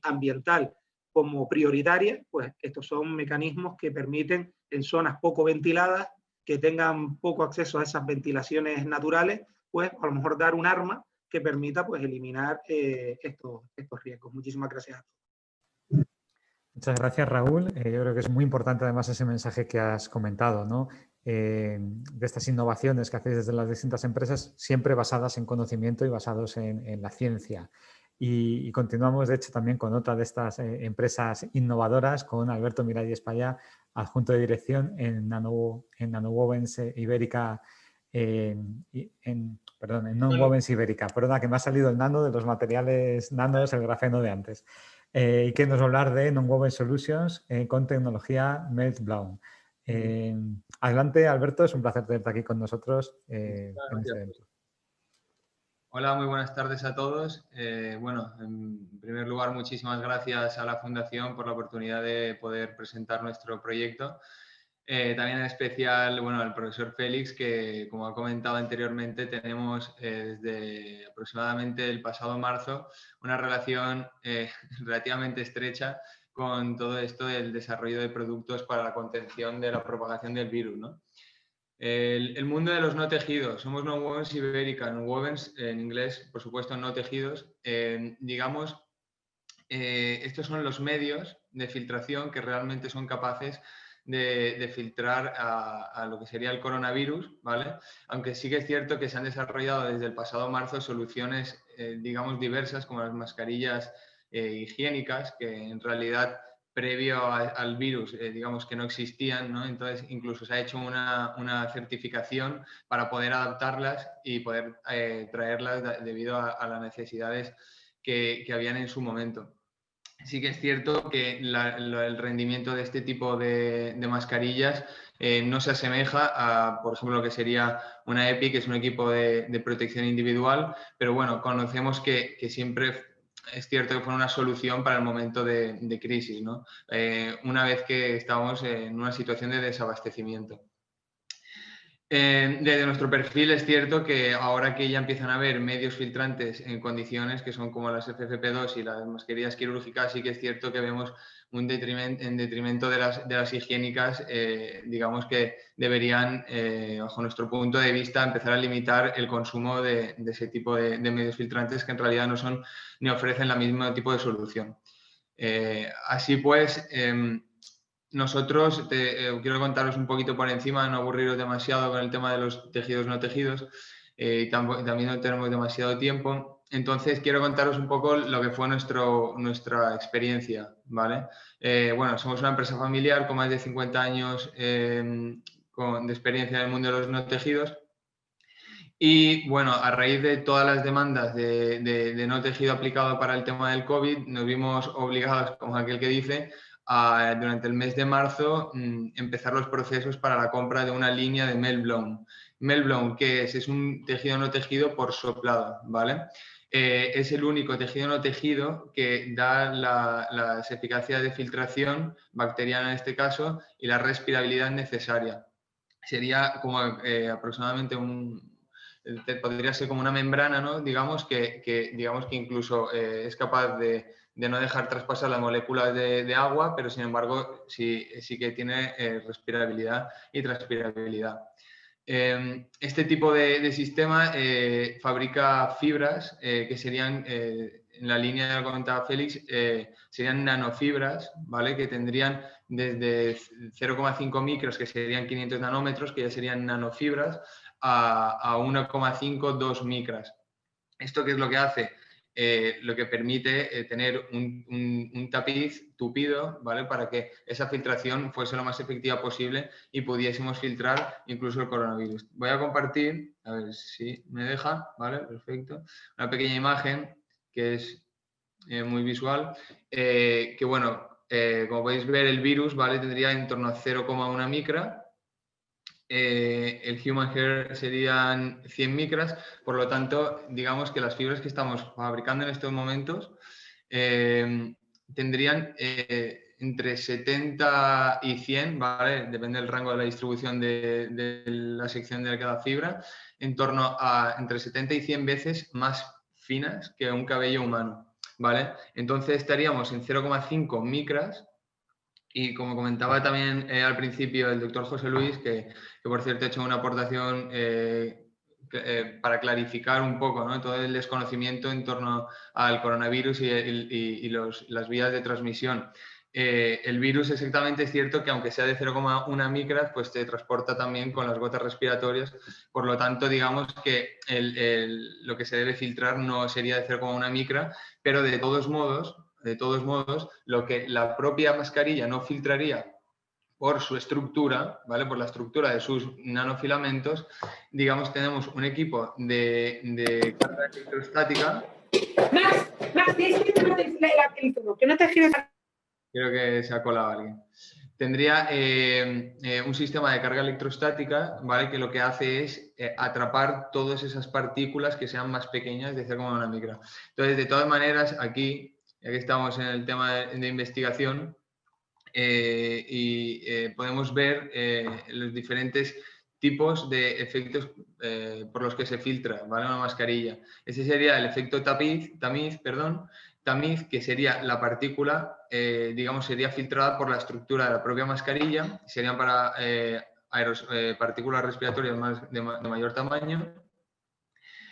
Speaker 8: ambiental como prioritaria. Pues estos son mecanismos que permiten, en zonas poco ventiladas, que tengan poco acceso a esas ventilaciones naturales, pues a lo mejor dar un arma que permita pues eliminar estos riesgos. Muchísimas gracias a todos.
Speaker 1: Muchas gracias, Raúl. Yo creo que es muy importante además ese mensaje que has comentado, ¿no? De estas innovaciones que hacéis desde las distintas empresas, siempre basadas en conocimiento y basados en la ciencia. Y continuamos, de hecho, también con otra de estas empresas innovadoras, con Alberto Miralles Payá, adjunto de dirección en Nonwovens Ibérica, Nonwovens Ibérica. Perdona, que me ha salido el nano de los materiales nanos, el grafeno de antes. Y que nos va a hablar de Nonwoven Solutions con tecnología Meltblown. Adelante, Alberto, es un placer tenerte aquí con nosotros en este evento.
Speaker 9: Hola, muy buenas tardes a todos. Bueno, en primer lugar, muchísimas gracias a la Fundación por la oportunidad de poder presentar nuestro proyecto. También en especial, bueno, al profesor Félix, que como ha comentado anteriormente, tenemos desde aproximadamente el pasado marzo una relación relativamente estrecha con todo esto del desarrollo de productos para la contención de la propagación del virus, ¿no? El mundo de los no tejidos, somos Nonwovens Ibérica, Nonwovens en inglés, por supuesto, no tejidos. Digamos, estos son los medios de filtración que realmente son capaces de filtrar a lo que sería el coronavirus, ¿vale? Aunque sí que es cierto que se han desarrollado desde el pasado marzo soluciones, digamos, diversas, como las mascarillas higiénicas, que en realidad previo al virus, digamos que no existían, ¿no? Entonces incluso se ha hecho una certificación para poder adaptarlas y poder traerlas debido a las necesidades que habían en su momento. Sí que es cierto que el rendimiento de este tipo de mascarillas no se asemeja a, por ejemplo, lo que sería una EPI, que es un equipo de protección individual, pero bueno, conocemos que siempre es cierto que fue una solución para el momento de crisis, ¿no? Una vez que estamos en una situación de desabastecimiento. Desde nuestro perfil es cierto que ahora que ya empiezan a haber medios filtrantes en condiciones que son como las FFP2 y las mascarillas quirúrgicas, sí que es cierto que vemos un detrimento de las higiénicas, digamos que deberían, bajo nuestro punto de vista, empezar a limitar el consumo de ese tipo de medios filtrantes que en realidad no son ni ofrecen el mismo tipo de solución. Así pues, nosotros, quiero contaros un poquito por encima, no aburriros demasiado con el tema de los tejidos no tejidos, también no tenemos demasiado tiempo, entonces quiero contaros un poco lo que fue nuestra experiencia, ¿vale? Bueno, somos una empresa familiar con más de 50 años de experiencia en el mundo de los no tejidos. Y bueno, a raíz de todas las demandas de no tejido aplicado para el tema del COVID, nos vimos obligados, como aquel que dice, durante el mes de marzo empezar los procesos para la compra de una línea de Meltblown. Meltblown, ¿qué es? Es un tejido no tejido por soplado, ¿vale? Es el único tejido no tejido que da las eficacias de filtración bacteriana en este caso y la respirabilidad necesaria. sería como aproximadamente podría ser como una membrana, ¿no? Digamos que incluso es capaz de no dejar traspasar las moléculas de agua, pero sin embargo sí que tiene respirabilidad y transpirabilidad. Este tipo de sistema fabrica fibras que serían, en la línea de lo que comentaba Félix, serían nanofibras, ¿vale? Que tendrían desde 0,5 micras, que serían 500 nanómetros, que ya serían nanofibras, a 1,5, 2 micras. ¿Esto qué es lo que hace? Lo que permite tener un tapiz tupido, ¿vale? Para que esa filtración fuese lo más efectiva posible y pudiésemos filtrar incluso el coronavirus. Voy a compartir, a ver si me deja, ¿vale? Perfecto. Una pequeña imagen que es muy visual, que bueno, como podéis ver, el virus, ¿vale? Tendría en torno a 0,1 micra. El human hair serían 100 micras, por lo tanto, digamos que las fibras que estamos fabricando en estos momentos tendrían entre 70 y 100, ¿vale? Depende del rango de la distribución de la sección de cada fibra, en torno a entre 70 y 100 veces más finas que un cabello humano, ¿vale? Entonces estaríamos en 0,5 micras. Y como comentaba también al principio el doctor José Luis, que por cierto ha hecho una aportación para clarificar un poco, ¿no? Todo el desconocimiento en torno al coronavirus y las vías de transmisión. El virus exactamente es cierto que aunque sea de 0,1 micras, pues te transporta también con las gotas respiratorias. Por lo tanto, digamos que lo que se debe filtrar no sería de 0,1 micra, pero de todos modos, lo que la propia mascarilla no filtraría por su estructura, ¿vale? Por la estructura de sus nanofilamentos, digamos, tenemos un equipo de carga electrostática.
Speaker 10: Max, que no te giras.
Speaker 9: Creo que se ha colado alguien. Tendría un sistema de carga electrostática, ¿vale? Que lo que hace es atrapar todas esas partículas que sean más pequeñas de 0,1 micra. Entonces, de todas maneras, aquí, ya que estamos en el tema de investigación, podemos ver los diferentes tipos de efectos por los que se filtra, ¿vale? Una mascarilla. Ese sería el efecto tamiz, que sería la partícula, digamos, sería filtrada por la estructura de la propia mascarilla, serían para partículas respiratorias de mayor tamaño.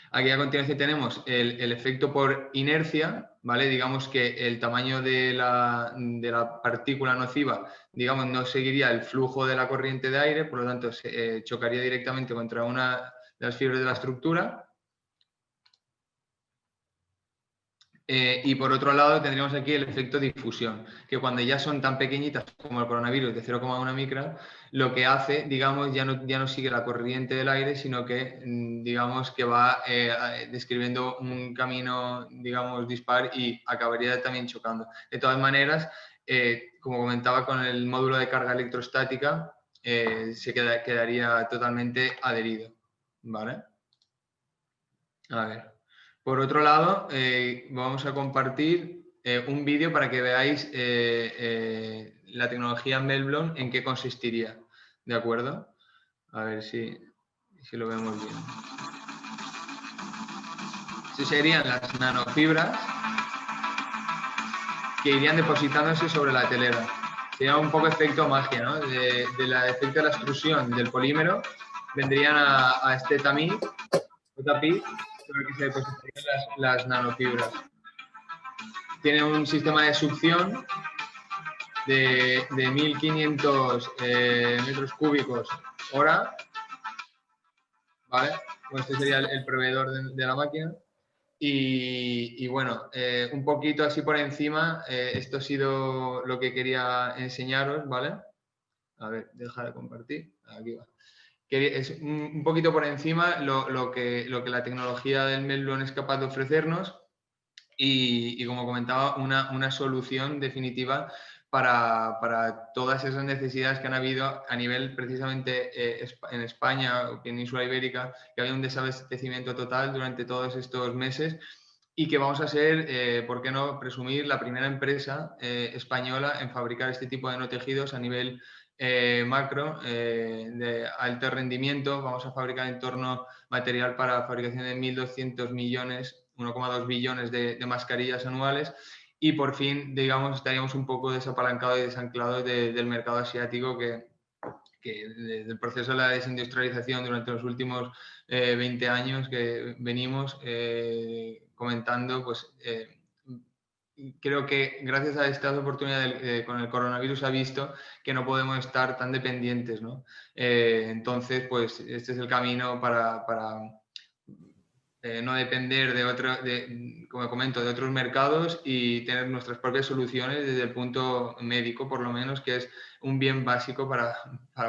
Speaker 9: Aquí a continuación tenemos el efecto por inercia, ¿vale? Digamos que el tamaño de la partícula nociva, digamos, no seguiría el flujo de la corriente de aire, por lo tanto, chocaría directamente contra una de las fibras de la estructura. Y por otro lado tendríamos aquí el efecto difusión, que cuando ya son tan pequeñitas como el coronavirus de 0,1 micra, lo que hace, digamos, ya no sigue la corriente del aire, sino que, digamos, que va describiendo un camino, digamos, dispar y acabaría también chocando. De todas maneras, como comentaba, con el módulo de carga electrostática se quedaría totalmente adherido, ¿vale? A ver. Por otro lado, vamos a compartir un vídeo para que veáis la tecnología Melblon en qué consistiría. ¿De acuerdo? A ver si lo vemos bien. Estas serían las nanofibras que irían depositándose sobre la telera. Sería un poco efecto magia, ¿no? Efecto de la extrusión del polímero vendrían a este tapiz sobre el que se depositarían las nanofibras. Tiene un sistema de succión de 1500 metros cúbicos hora, ¿vale? Pues este sería el proveedor de la máquina. Y bueno, un poquito así por encima, esto ha sido lo que quería enseñaros, ¿vale? A ver, deja de compartir. Aquí va. Es un poquito por encima lo que la tecnología del Melblon es capaz de ofrecernos y como comentaba, una solución definitiva para todas esas necesidades que han habido a nivel precisamente en España o Península Ibérica, que había un desabastecimiento total durante todos estos meses y que vamos a ser, ¿por qué no presumir?, la primera empresa española en fabricar este tipo de nanotejidos a nivel macro, de alto rendimiento. Vamos a fabricar en torno material para fabricación de 1.200 millones, 1,2 billones de mascarillas anuales, y por fin, digamos, estaríamos un poco desapalancados y desanclados del mercado asiático que desde el proceso de la desindustrialización durante los últimos 20 años que venimos comentando, pues creo que gracias a estas oportunidades con el coronavirus se ha visto que no podemos estar tan dependientes, ¿no? Entonces, pues este es el camino para no depender como comento, de otros mercados y tener nuestras propias soluciones desde el punto médico, por lo menos, que es un bien básico para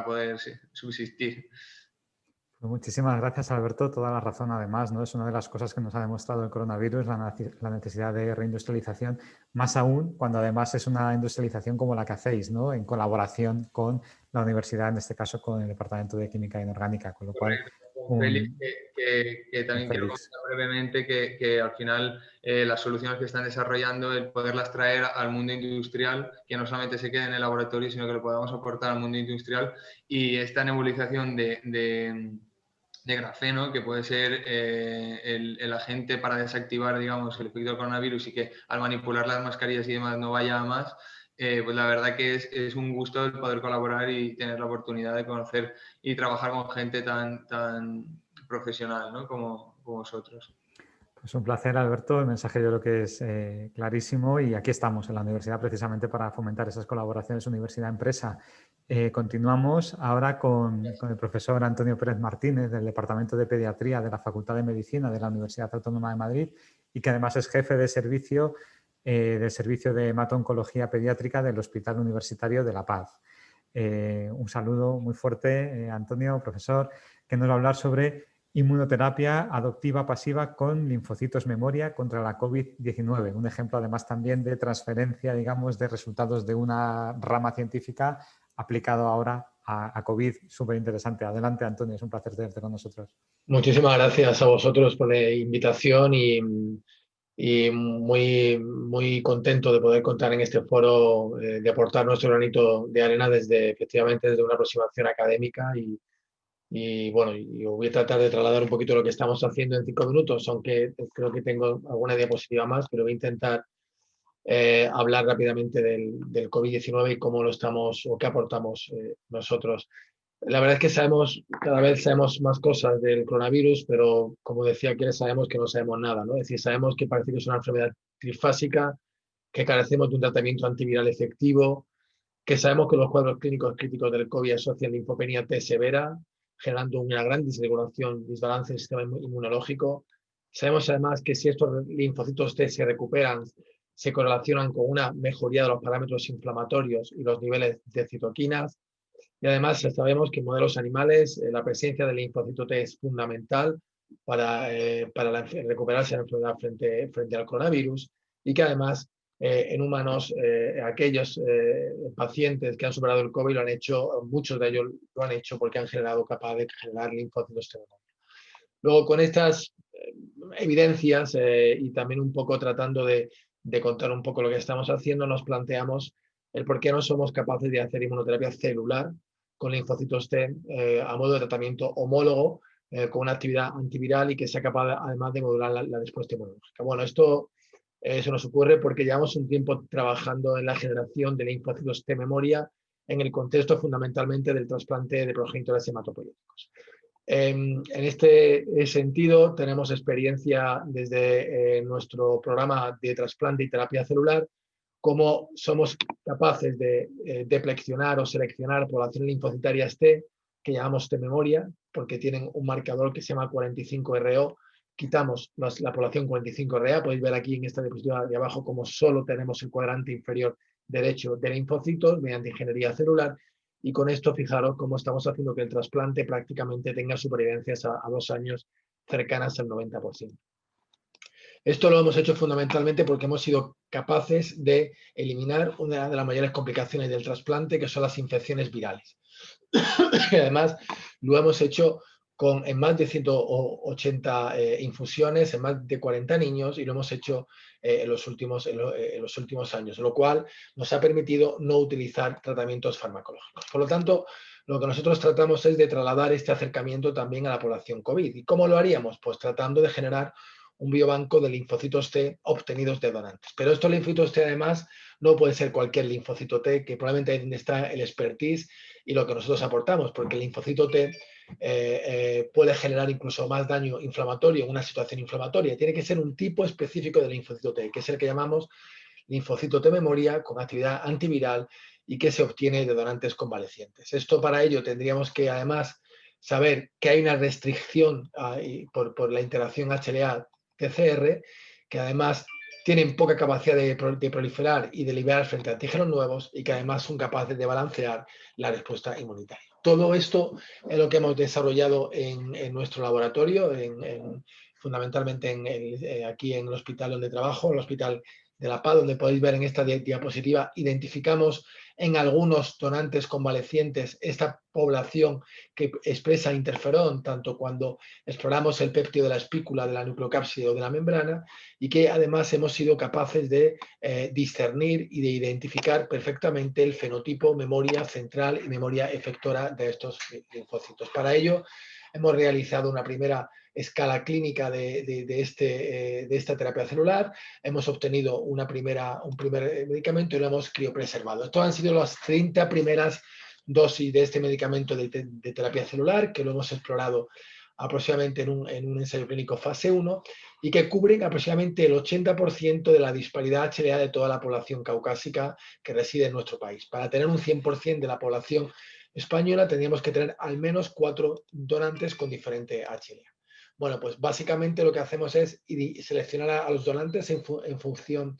Speaker 9: poder subsistir.
Speaker 1: Pues muchísimas gracias, Alberto. Toda la razón, además, ¿no? Es una de las cosas que nos ha demostrado el coronavirus, la necesidad de reindustrialización, más aún cuando además es una industrialización como la que hacéis, ¿no? En colaboración con la universidad, en este caso con el Departamento de Química Inorgánica, con lo cual...
Speaker 9: Félix, que también quiero comentar brevemente que al final las soluciones que están desarrollando, el poderlas traer al mundo industrial, que no solamente se quede en el laboratorio, sino que lo podamos aportar al mundo industrial, y esta nebulización de grafeno, que puede ser el agente para desactivar, digamos, el efecto del coronavirus y que al manipular las mascarillas y demás no vaya a más, pues la verdad que es un gusto el poder colaborar y tener la oportunidad de conocer y trabajar con gente tan profesional, ¿no? como vosotros.
Speaker 1: Pues un placer, Alberto. El mensaje yo creo que es clarísimo y aquí estamos en la universidad precisamente para fomentar esas colaboraciones universidad-empresa. Continuamos ahora con el profesor Antonio Pérez Martínez del Departamento de Pediatría de la Facultad de Medicina de la Universidad Autónoma de Madrid y que además es jefe de servicio del Servicio de Hemato-Oncología Pediátrica del Hospital Universitario de La Paz. Un saludo muy fuerte, Antonio, profesor, que nos va a hablar sobre inmunoterapia adoptiva pasiva con linfocitos memoria contra la COVID-19. Un ejemplo además también de transferencia, digamos, de resultados de una rama científica aplicado ahora a COVID. Súper interesante. Adelante, Antonio, es un placer tenerte con nosotros.
Speaker 10: Muchísimas gracias a vosotros por la invitación y muy contento de poder contar en este foro, de aportar nuestro granito de arena efectivamente desde una aproximación académica y bueno, yo voy a tratar de trasladar un poquito lo que estamos haciendo en 5 minutos, aunque creo que tengo alguna diapositiva más, pero voy a intentar hablar rápidamente del COVID-19 y cómo lo estamos o qué aportamos nosotros. La verdad es que cada vez sabemos más cosas del coronavirus, pero como decía aquí, sabemos que no sabemos nada, ¿no? Es decir, sabemos que parece que es una enfermedad trifásica, que carecemos de un tratamiento antiviral efectivo, que sabemos que los cuadros clínicos críticos del COVID asocian linfopenia T severa, generando una gran desregulación, desbalance del sistema inmunológico. Sabemos además que si estos linfocitos T se recuperan, se correlacionan con una mejoría de los parámetros inflamatorios y los niveles de citoquinas. Y además sabemos que en modelos animales la presencia del linfocito T es fundamental para recuperarse de la enfermedad frente al coronavirus y que además en humanos aquellos pacientes que han superado el COVID lo han hecho, muchos de ellos lo han hecho porque han capaz de generar linfocitos T. Luego con estas evidencias y también un poco tratando de contar un poco lo que estamos haciendo, nos planteamos el por qué no somos capaces de hacer inmunoterapia celular con linfocitos T a modo de tratamiento homólogo con una actividad antiviral y que sea capaz además de modular la respuesta inmunológica. Bueno, esto se nos ocurre porque llevamos un tiempo trabajando en la generación de linfocitos T memoria en el contexto fundamentalmente del trasplante de progenitores hematopoyéticos. En este sentido, tenemos experiencia desde nuestro programa de trasplante y terapia celular, cómo somos capaces de depleccionar o seleccionar poblaciones linfocitarias T, que llamamos T memoria, porque tienen un marcador que se llama 45RO. Quitamos la población 45RA, podéis ver aquí en esta diapositiva de abajo cómo solo tenemos el cuadrante inferior derecho de linfocitos mediante ingeniería celular. Y con esto, fijaros cómo estamos haciendo que el trasplante prácticamente tenga supervivencias a 2 años cercanas al 90%. Esto lo hemos hecho fundamentalmente porque hemos sido capaces de eliminar una de las mayores complicaciones del trasplante, que son las infecciones virales. Y además lo hemos hecho en más de 180 infusiones, en más de 40 niños, y lo hemos hecho en los últimos años, lo cual nos ha permitido no utilizar tratamientos farmacológicos. Por lo tanto, lo que nosotros tratamos es de trasladar este acercamiento también a la población COVID. ¿Y cómo lo haríamos? Pues tratando de generar un biobanco de linfocitos T obtenidos de donantes. Pero estos linfocitos T, además, no puede ser cualquier linfocito T, que probablemente ahí donde está el expertise y lo que nosotros aportamos, porque el linfocito T puede generar incluso más daño inflamatorio en una situación inflamatoria. Tiene que ser un tipo específico de linfocito T, que es el que llamamos linfocito T memoria, con actividad antiviral y que se obtiene de donantes convalecientes. Esto para ello tendríamos que además saber que hay una restricción por la interacción HLA-TCR, que además tienen poca capacidad de proliferar y de liberar frente a antígenos nuevos y que además son capaces de balancear la respuesta inmunitaria. Todo esto es lo que hemos desarrollado en nuestro laboratorio, fundamentalmente aquí en el hospital donde trabajo, el Hospital de La Paz, donde podéis ver en esta diapositiva, identificamos en algunos donantes convalecientes esta población que expresa interferón, tanto cuando exploramos el péptido de la espícula, de la nucleocápside o de la membrana, y que además hemos sido capaces de discernir y de identificar perfectamente el fenotipo memoria central y memoria efectora de estos linfocitos. Para ello, hemos realizado una primera escala clínica de esta terapia celular, hemos obtenido un primer medicamento y lo hemos criopreservado. Estas han sido las 30 primeras dosis de este medicamento de terapia celular, que lo hemos explorado aproximadamente en un ensayo clínico fase 1 y que cubren aproximadamente el 80% de la disparidad HLA de toda la población caucásica que reside en nuestro país. Para tener un 100% de la población española tendríamos que tener al menos 4 donantes con diferente HLA. Bueno, pues básicamente lo que hacemos es seleccionar a los donantes en función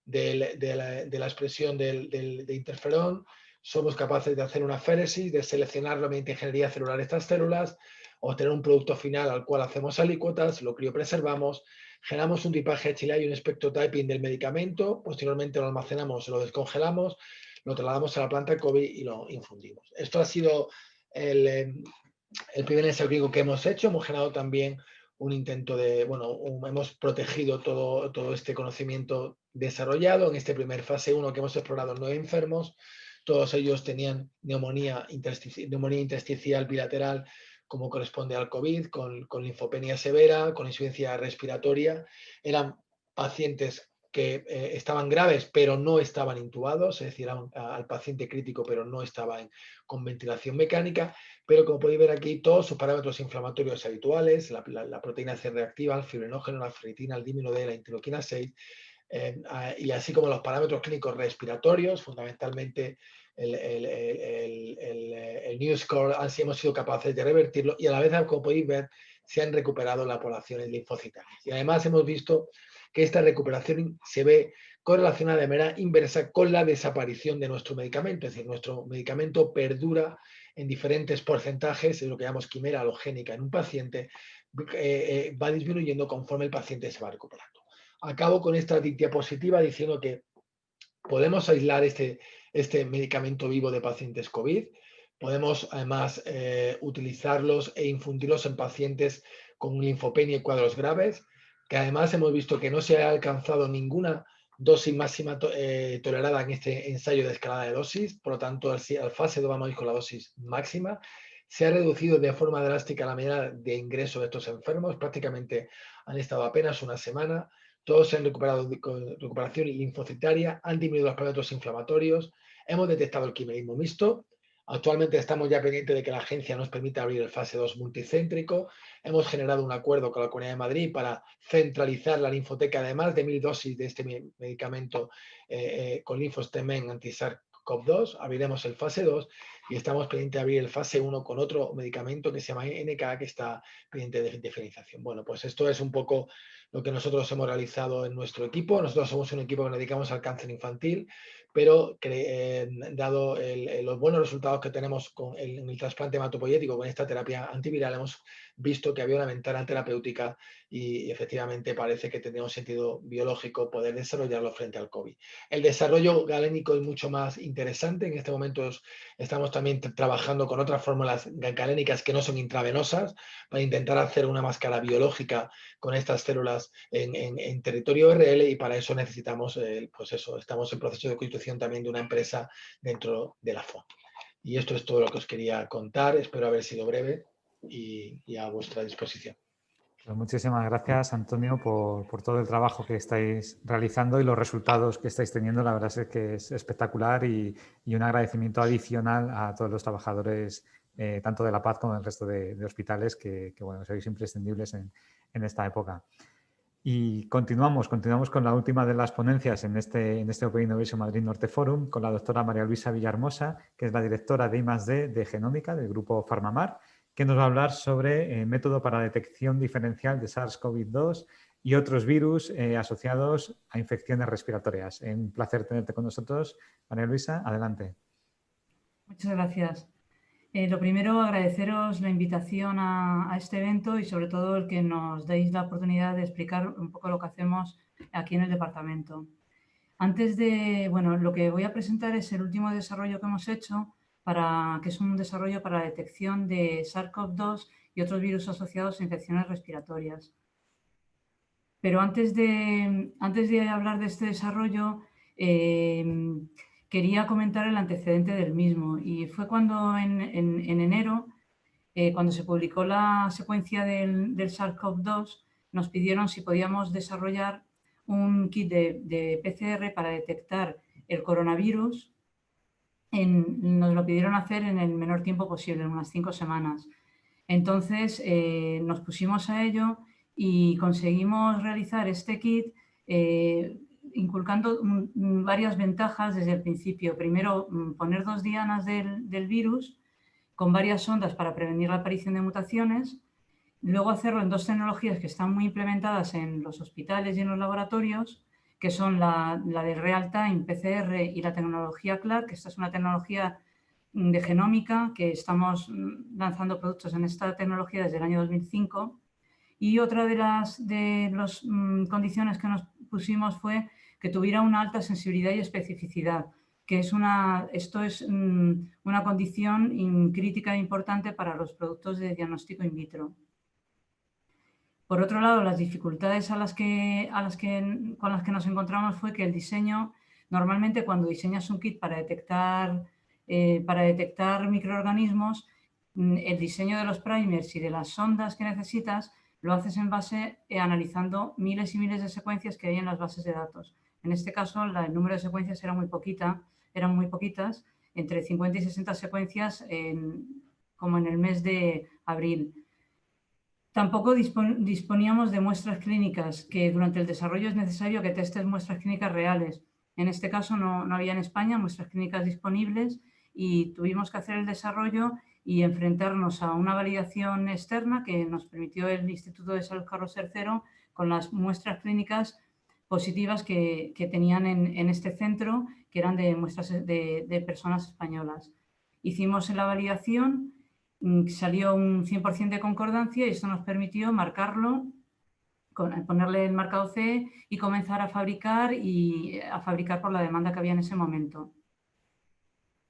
Speaker 10: de la expresión de interferón. Somos capaces de hacer una féresis, de seleccionar mediante ingeniería celular estas células, obtener un producto final al cual hacemos alícuotas, lo criopreservamos, generamos un tipaje HLA y un espectrotyping del medicamento, posteriormente lo almacenamos, lo descongelamos, lo trasladamos a la planta COVID y lo infundimos. Esto ha sido el primer ensayo clínico que hemos hecho. Hemos generado también un intento hemos protegido todo este conocimiento desarrollado en este primer fase 1 que hemos explorado 9 enfermos. Todos ellos tenían neumonía intersticial bilateral como corresponde al COVID, con linfopenia severa, con insuficiencia respiratoria. Eran pacientes que estaban graves pero no estaban intubados, es decir, al paciente crítico pero no estaban con ventilación mecánica, pero como podéis ver aquí todos sus parámetros inflamatorios habituales, la proteína C reactiva, el fibrinógeno, la ferritina, el dímino D, la interleuquina 6, y así como los parámetros clínicos respiratorios, fundamentalmente el New Score, así hemos sido capaces de revertirlo y a la vez, como podéis ver, se han recuperado las poblaciones linfocitarias. Y además hemos visto que esta recuperación se ve correlacionada de manera inversa con la desaparición de nuestro medicamento, es decir, nuestro medicamento perdura en diferentes porcentajes, es lo que llamamos quimera halogénica en un paciente, va disminuyendo conforme el paciente se va recuperando. Acabo con esta diapositiva diciendo que podemos aislar este medicamento vivo de pacientes COVID, podemos además utilizarlos e infundirlos en pacientes con linfopenia y cuadros graves, que además hemos visto que no se ha alcanzado ninguna dosis máxima tolerada en este ensayo de escalada de dosis, por lo tanto, al fase 2 vamos a ir con la dosis máxima. Se ha reducido de forma drástica la medida de ingreso de estos enfermos, prácticamente han estado apenas una semana. Todos se han recuperado con recuperación linfocitaria, han disminuido los parámetros inflamatorios, hemos detectado el quimerismo mixto. Actualmente estamos ya pendientes de que la agencia nos permita abrir el fase 2 multicéntrico. Hemos generado un acuerdo con la Comunidad de Madrid para centralizar la linfoteca de más de 1000 dosis de este medicamento con linfostemen anti-SARS-CoV-2. Abriremos el fase 2 y estamos pendientes de abrir el fase 1 con otro medicamento que se llama NK, que está pendiente de diferenciación. Bueno, pues esto es un poco lo que nosotros hemos realizado en nuestro equipo. Nosotros somos un equipo que nos dedicamos al cáncer infantil, pero dado los buenos resultados que tenemos en el trasplante hematopoyético con esta terapia antiviral, hemos visto que había una ventana terapéutica y efectivamente parece que tendría un sentido biológico poder desarrollarlo frente al COVID. El desarrollo galénico es mucho más interesante. En este momento estamos también trabajando con otras fórmulas galénicas que no son intravenosas para intentar hacer una máscara biológica con estas células en territorio RL, y para eso necesitamos, pues eso, estamos en proceso de constitución también de una empresa dentro de la FON. Y esto es todo lo que os quería contar. Espero haber sido breve y a vuestra disposición.
Speaker 1: Pues muchísimas gracias, Antonio, por todo el trabajo que estáis realizando y los resultados que estáis teniendo. La verdad es que es espectacular y un agradecimiento adicional a todos los trabajadores, tanto de La Paz como del resto de hospitales, que bueno, sois imprescindibles en esta época. Y continuamos con la última de las ponencias en este Open Innovation Madrid Norte Forum, con la doctora María Luisa Villahermosa, que es la directora de I+D de Genómica del grupo Farmamar, que nos va a hablar sobre método para detección diferencial de SARS-CoV-2 y otros virus asociados a infecciones respiratorias. Un placer tenerte con nosotros, María Luisa. Adelante.
Speaker 11: Muchas gracias. Lo primero, agradeceros la invitación a este evento y sobre todo el que nos deis la oportunidad de explicar un poco lo que hacemos aquí en el departamento. Antes de, bueno, lo que voy a presentar es el último desarrollo que hemos hecho, que es un desarrollo para la detección de SARS-CoV-2 y otros virus asociados a infecciones respiratorias. Pero antes de hablar de este desarrollo, quería comentar el antecedente del mismo, y fue cuando en enero, cuando se publicó la secuencia del SARS-CoV-2, nos pidieron si podíamos desarrollar un kit de PCR para detectar el coronavirus. Nos lo pidieron hacer en el menor tiempo posible, en unas 5 semanas. Entonces nos pusimos a ello y conseguimos realizar este kit inculcando varias ventajas desde el principio. Primero, poner 2 dianas del virus con varias sondas para prevenir la aparición de mutaciones. Luego hacerlo en 2 tecnologías que están muy implementadas en los hospitales y en los laboratorios, que son la de Real Time PCR y la tecnología CLAD, que esta es una tecnología de genómica, que estamos lanzando productos en esta tecnología desde el año 2005. Y otra de las condiciones que nos pusimos fue que tuviera una alta sensibilidad y especificidad, que esto es una condición crítica e importante para los productos de diagnóstico in vitro. Por otro lado, las dificultades con las que nos encontramos fue que el diseño, normalmente cuando diseñas un kit para detectar microorganismos, el diseño de los primers y de las sondas que necesitas lo haces en base analizando miles y miles de secuencias que hay en las bases de datos. En este caso, el número de secuencias eran muy poquitas, entre 50 y 60 secuencias como en el mes de abril. Tampoco disponíamos de muestras clínicas, que durante el desarrollo es necesario que testes muestras clínicas reales. En este caso no había en España muestras clínicas disponibles y tuvimos que hacer el desarrollo y enfrentarnos a una validación externa que nos permitió el Instituto de Salud Carlos III con las muestras clínicas positivas que tenían en este centro, que eran de muestras de personas españolas. Hicimos la validación, salió un 100% de concordancia y esto nos permitió marcarlo, ponerle el marcado CE y comenzar a fabricar por la demanda que había en ese momento.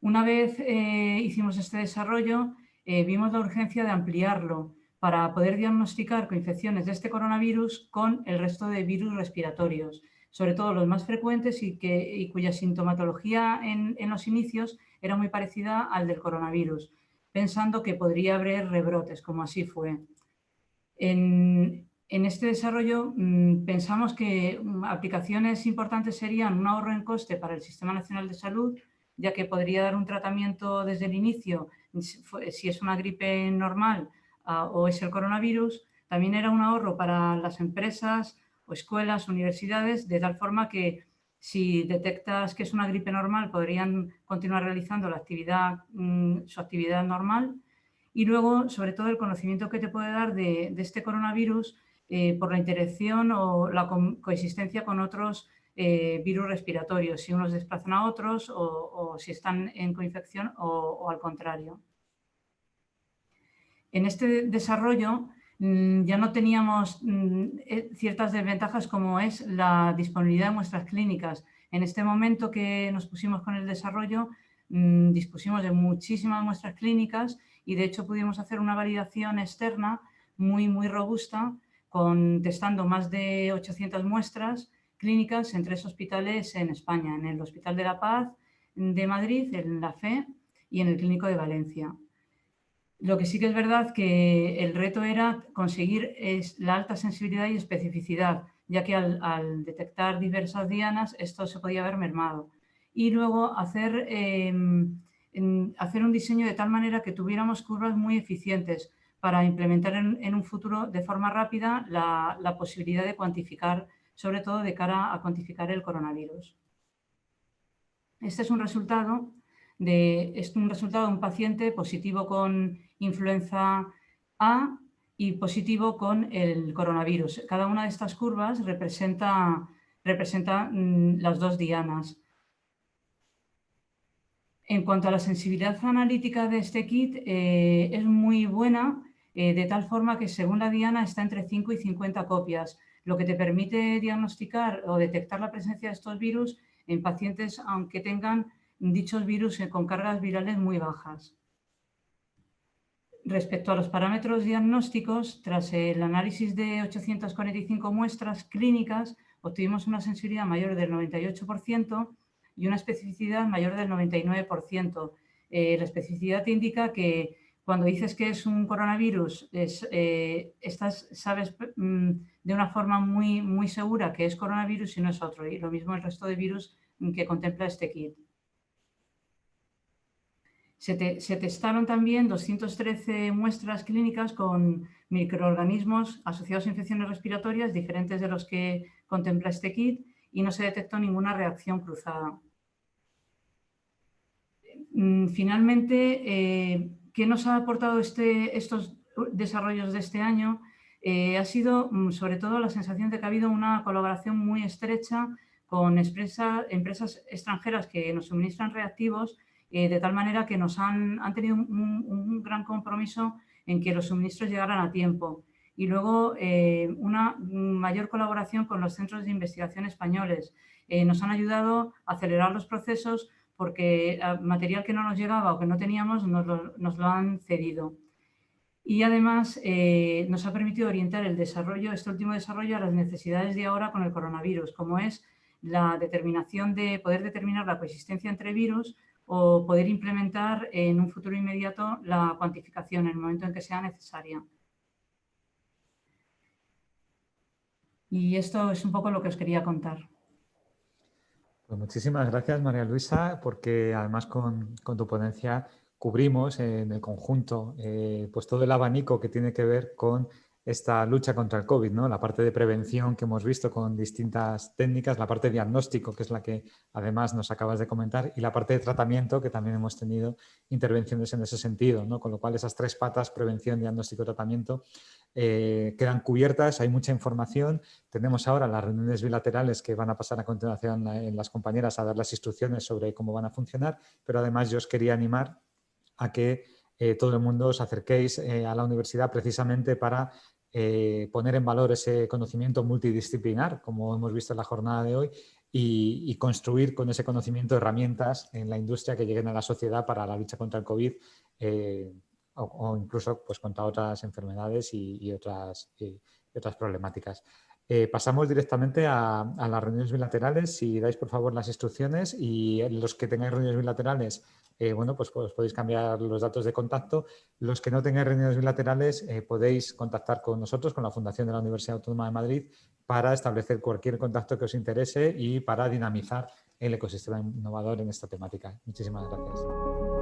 Speaker 11: Una vez hicimos este desarrollo, vimos la urgencia de ampliarlo para poder diagnosticar coinfecciones de este coronavirus con el resto de virus respiratorios, sobre todo los más frecuentes y cuya sintomatología en los inicios era muy parecida al del coronavirus, pensando que podría haber rebrotes, como así fue. En este desarrollo pensamos que aplicaciones importantes serían un ahorro en coste para el Sistema Nacional de Salud, ya que podría dar un tratamiento desde el inicio, si es una gripe normal o es el coronavirus. También era un ahorro para las empresas o escuelas, universidades, de tal forma que si detectas que es una gripe normal, podrían continuar realizando su actividad normal. Y luego, sobre todo, el conocimiento que te puede dar de este coronavirus por la interacción o la coexistencia con otros virus respiratorios, si unos desplazan a otros o si están en coinfección o al contrario. En este desarrollo ya no teníamos ciertas desventajas como es la disponibilidad de muestras clínicas. En este momento que nos pusimos con el desarrollo, dispusimos de muchísimas muestras clínicas y de hecho pudimos hacer una validación externa muy robusta, testando más de 800 muestras clínicas en 3 hospitales en España, en el Hospital de la Paz de Madrid, en la FE y en el Clínico de Valencia. Lo que sí que es verdad que el reto era conseguir la alta sensibilidad y especificidad, ya que al detectar diversas dianas esto se podía haber mermado. Y luego hacer un diseño de tal manera que tuviéramos curvas muy eficientes para implementar en un futuro de forma rápida la posibilidad de cuantificar, sobre todo de cara a cuantificar el coronavirus. Este es un resultado de un paciente positivo con influenza A y positivo con el coronavirus. Cada una de estas curvas representa las 2 dianas. En cuanto a la sensibilidad analítica de este kit, es muy buena, de tal forma que según la diana está entre 5 y 50 copias, lo que te permite diagnosticar o detectar la presencia de estos virus en pacientes aunque tengan dichos virus con cargas virales muy bajas. Respecto a los parámetros diagnósticos, tras el análisis de 845 muestras clínicas, obtuvimos una sensibilidad mayor del 98% y una especificidad mayor del 99%. La especificidad te indica que cuando dices que es un coronavirus, sabes de una forma muy segura que es coronavirus y no es otro. Y lo mismo el resto de virus que contempla este kit. Se testaron también 213 muestras clínicas con microorganismos asociados a infecciones respiratorias diferentes de los que contempla este kit y no se detectó ninguna reacción cruzada. Finalmente, ¿qué nos ha aportado estos desarrollos de este año? Ha sido sobre todo la sensación de que ha habido una colaboración muy estrecha con empresas extranjeras que nos suministran reactivos, de tal manera que han tenido un gran compromiso en que los suministros llegaran a tiempo. Y luego una mayor colaboración con los centros de investigación españoles. Nos han ayudado a acelerar los procesos porque material que no nos llegaba o que no teníamos nos lo han cedido. Y además nos ha permitido orientar este último desarrollo a las necesidades de ahora con el coronavirus, como es la determinación de poder determinar la coexistencia entre virus o poder implementar en un futuro inmediato la cuantificación en el momento en que sea necesaria. Y esto es un poco lo que os quería contar.
Speaker 1: Pues muchísimas gracias, María Luisa, porque además con tu ponencia cubrimos en el conjunto pues todo el abanico que tiene que ver con esta lucha contra el COVID, ¿no? La parte de prevención que hemos visto con distintas técnicas, la parte de diagnóstico, que es la que además nos acabas de comentar, y la parte de tratamiento, que también hemos tenido intervenciones en ese sentido, ¿no? Con lo cual esas 3 patas, prevención, diagnóstico, tratamiento, quedan cubiertas, hay mucha información. Tenemos ahora las reuniones bilaterales que van a pasar a continuación en las compañeras a dar las instrucciones sobre cómo van a funcionar, pero además yo os quería animar a que todo el mundo os acerquéis a la universidad precisamente para poner en valor ese conocimiento multidisciplinar, como hemos visto en la jornada de hoy, y construir con ese conocimiento herramientas en la industria que lleguen a la sociedad para la lucha contra el COVID o incluso pues, contra otras enfermedades y otras problemáticas. Pasamos directamente a las reuniones bilaterales. Si dais por favor las instrucciones, y los que tengáis reuniones bilaterales, bueno, pues podéis cambiar los datos de contacto. Los que no tengáis reuniones bilaterales podéis contactar con nosotros, con la Fundación de la Universidad Autónoma de Madrid, para establecer cualquier contacto que os interese y para dinamizar el ecosistema innovador en esta temática. Muchísimas gracias.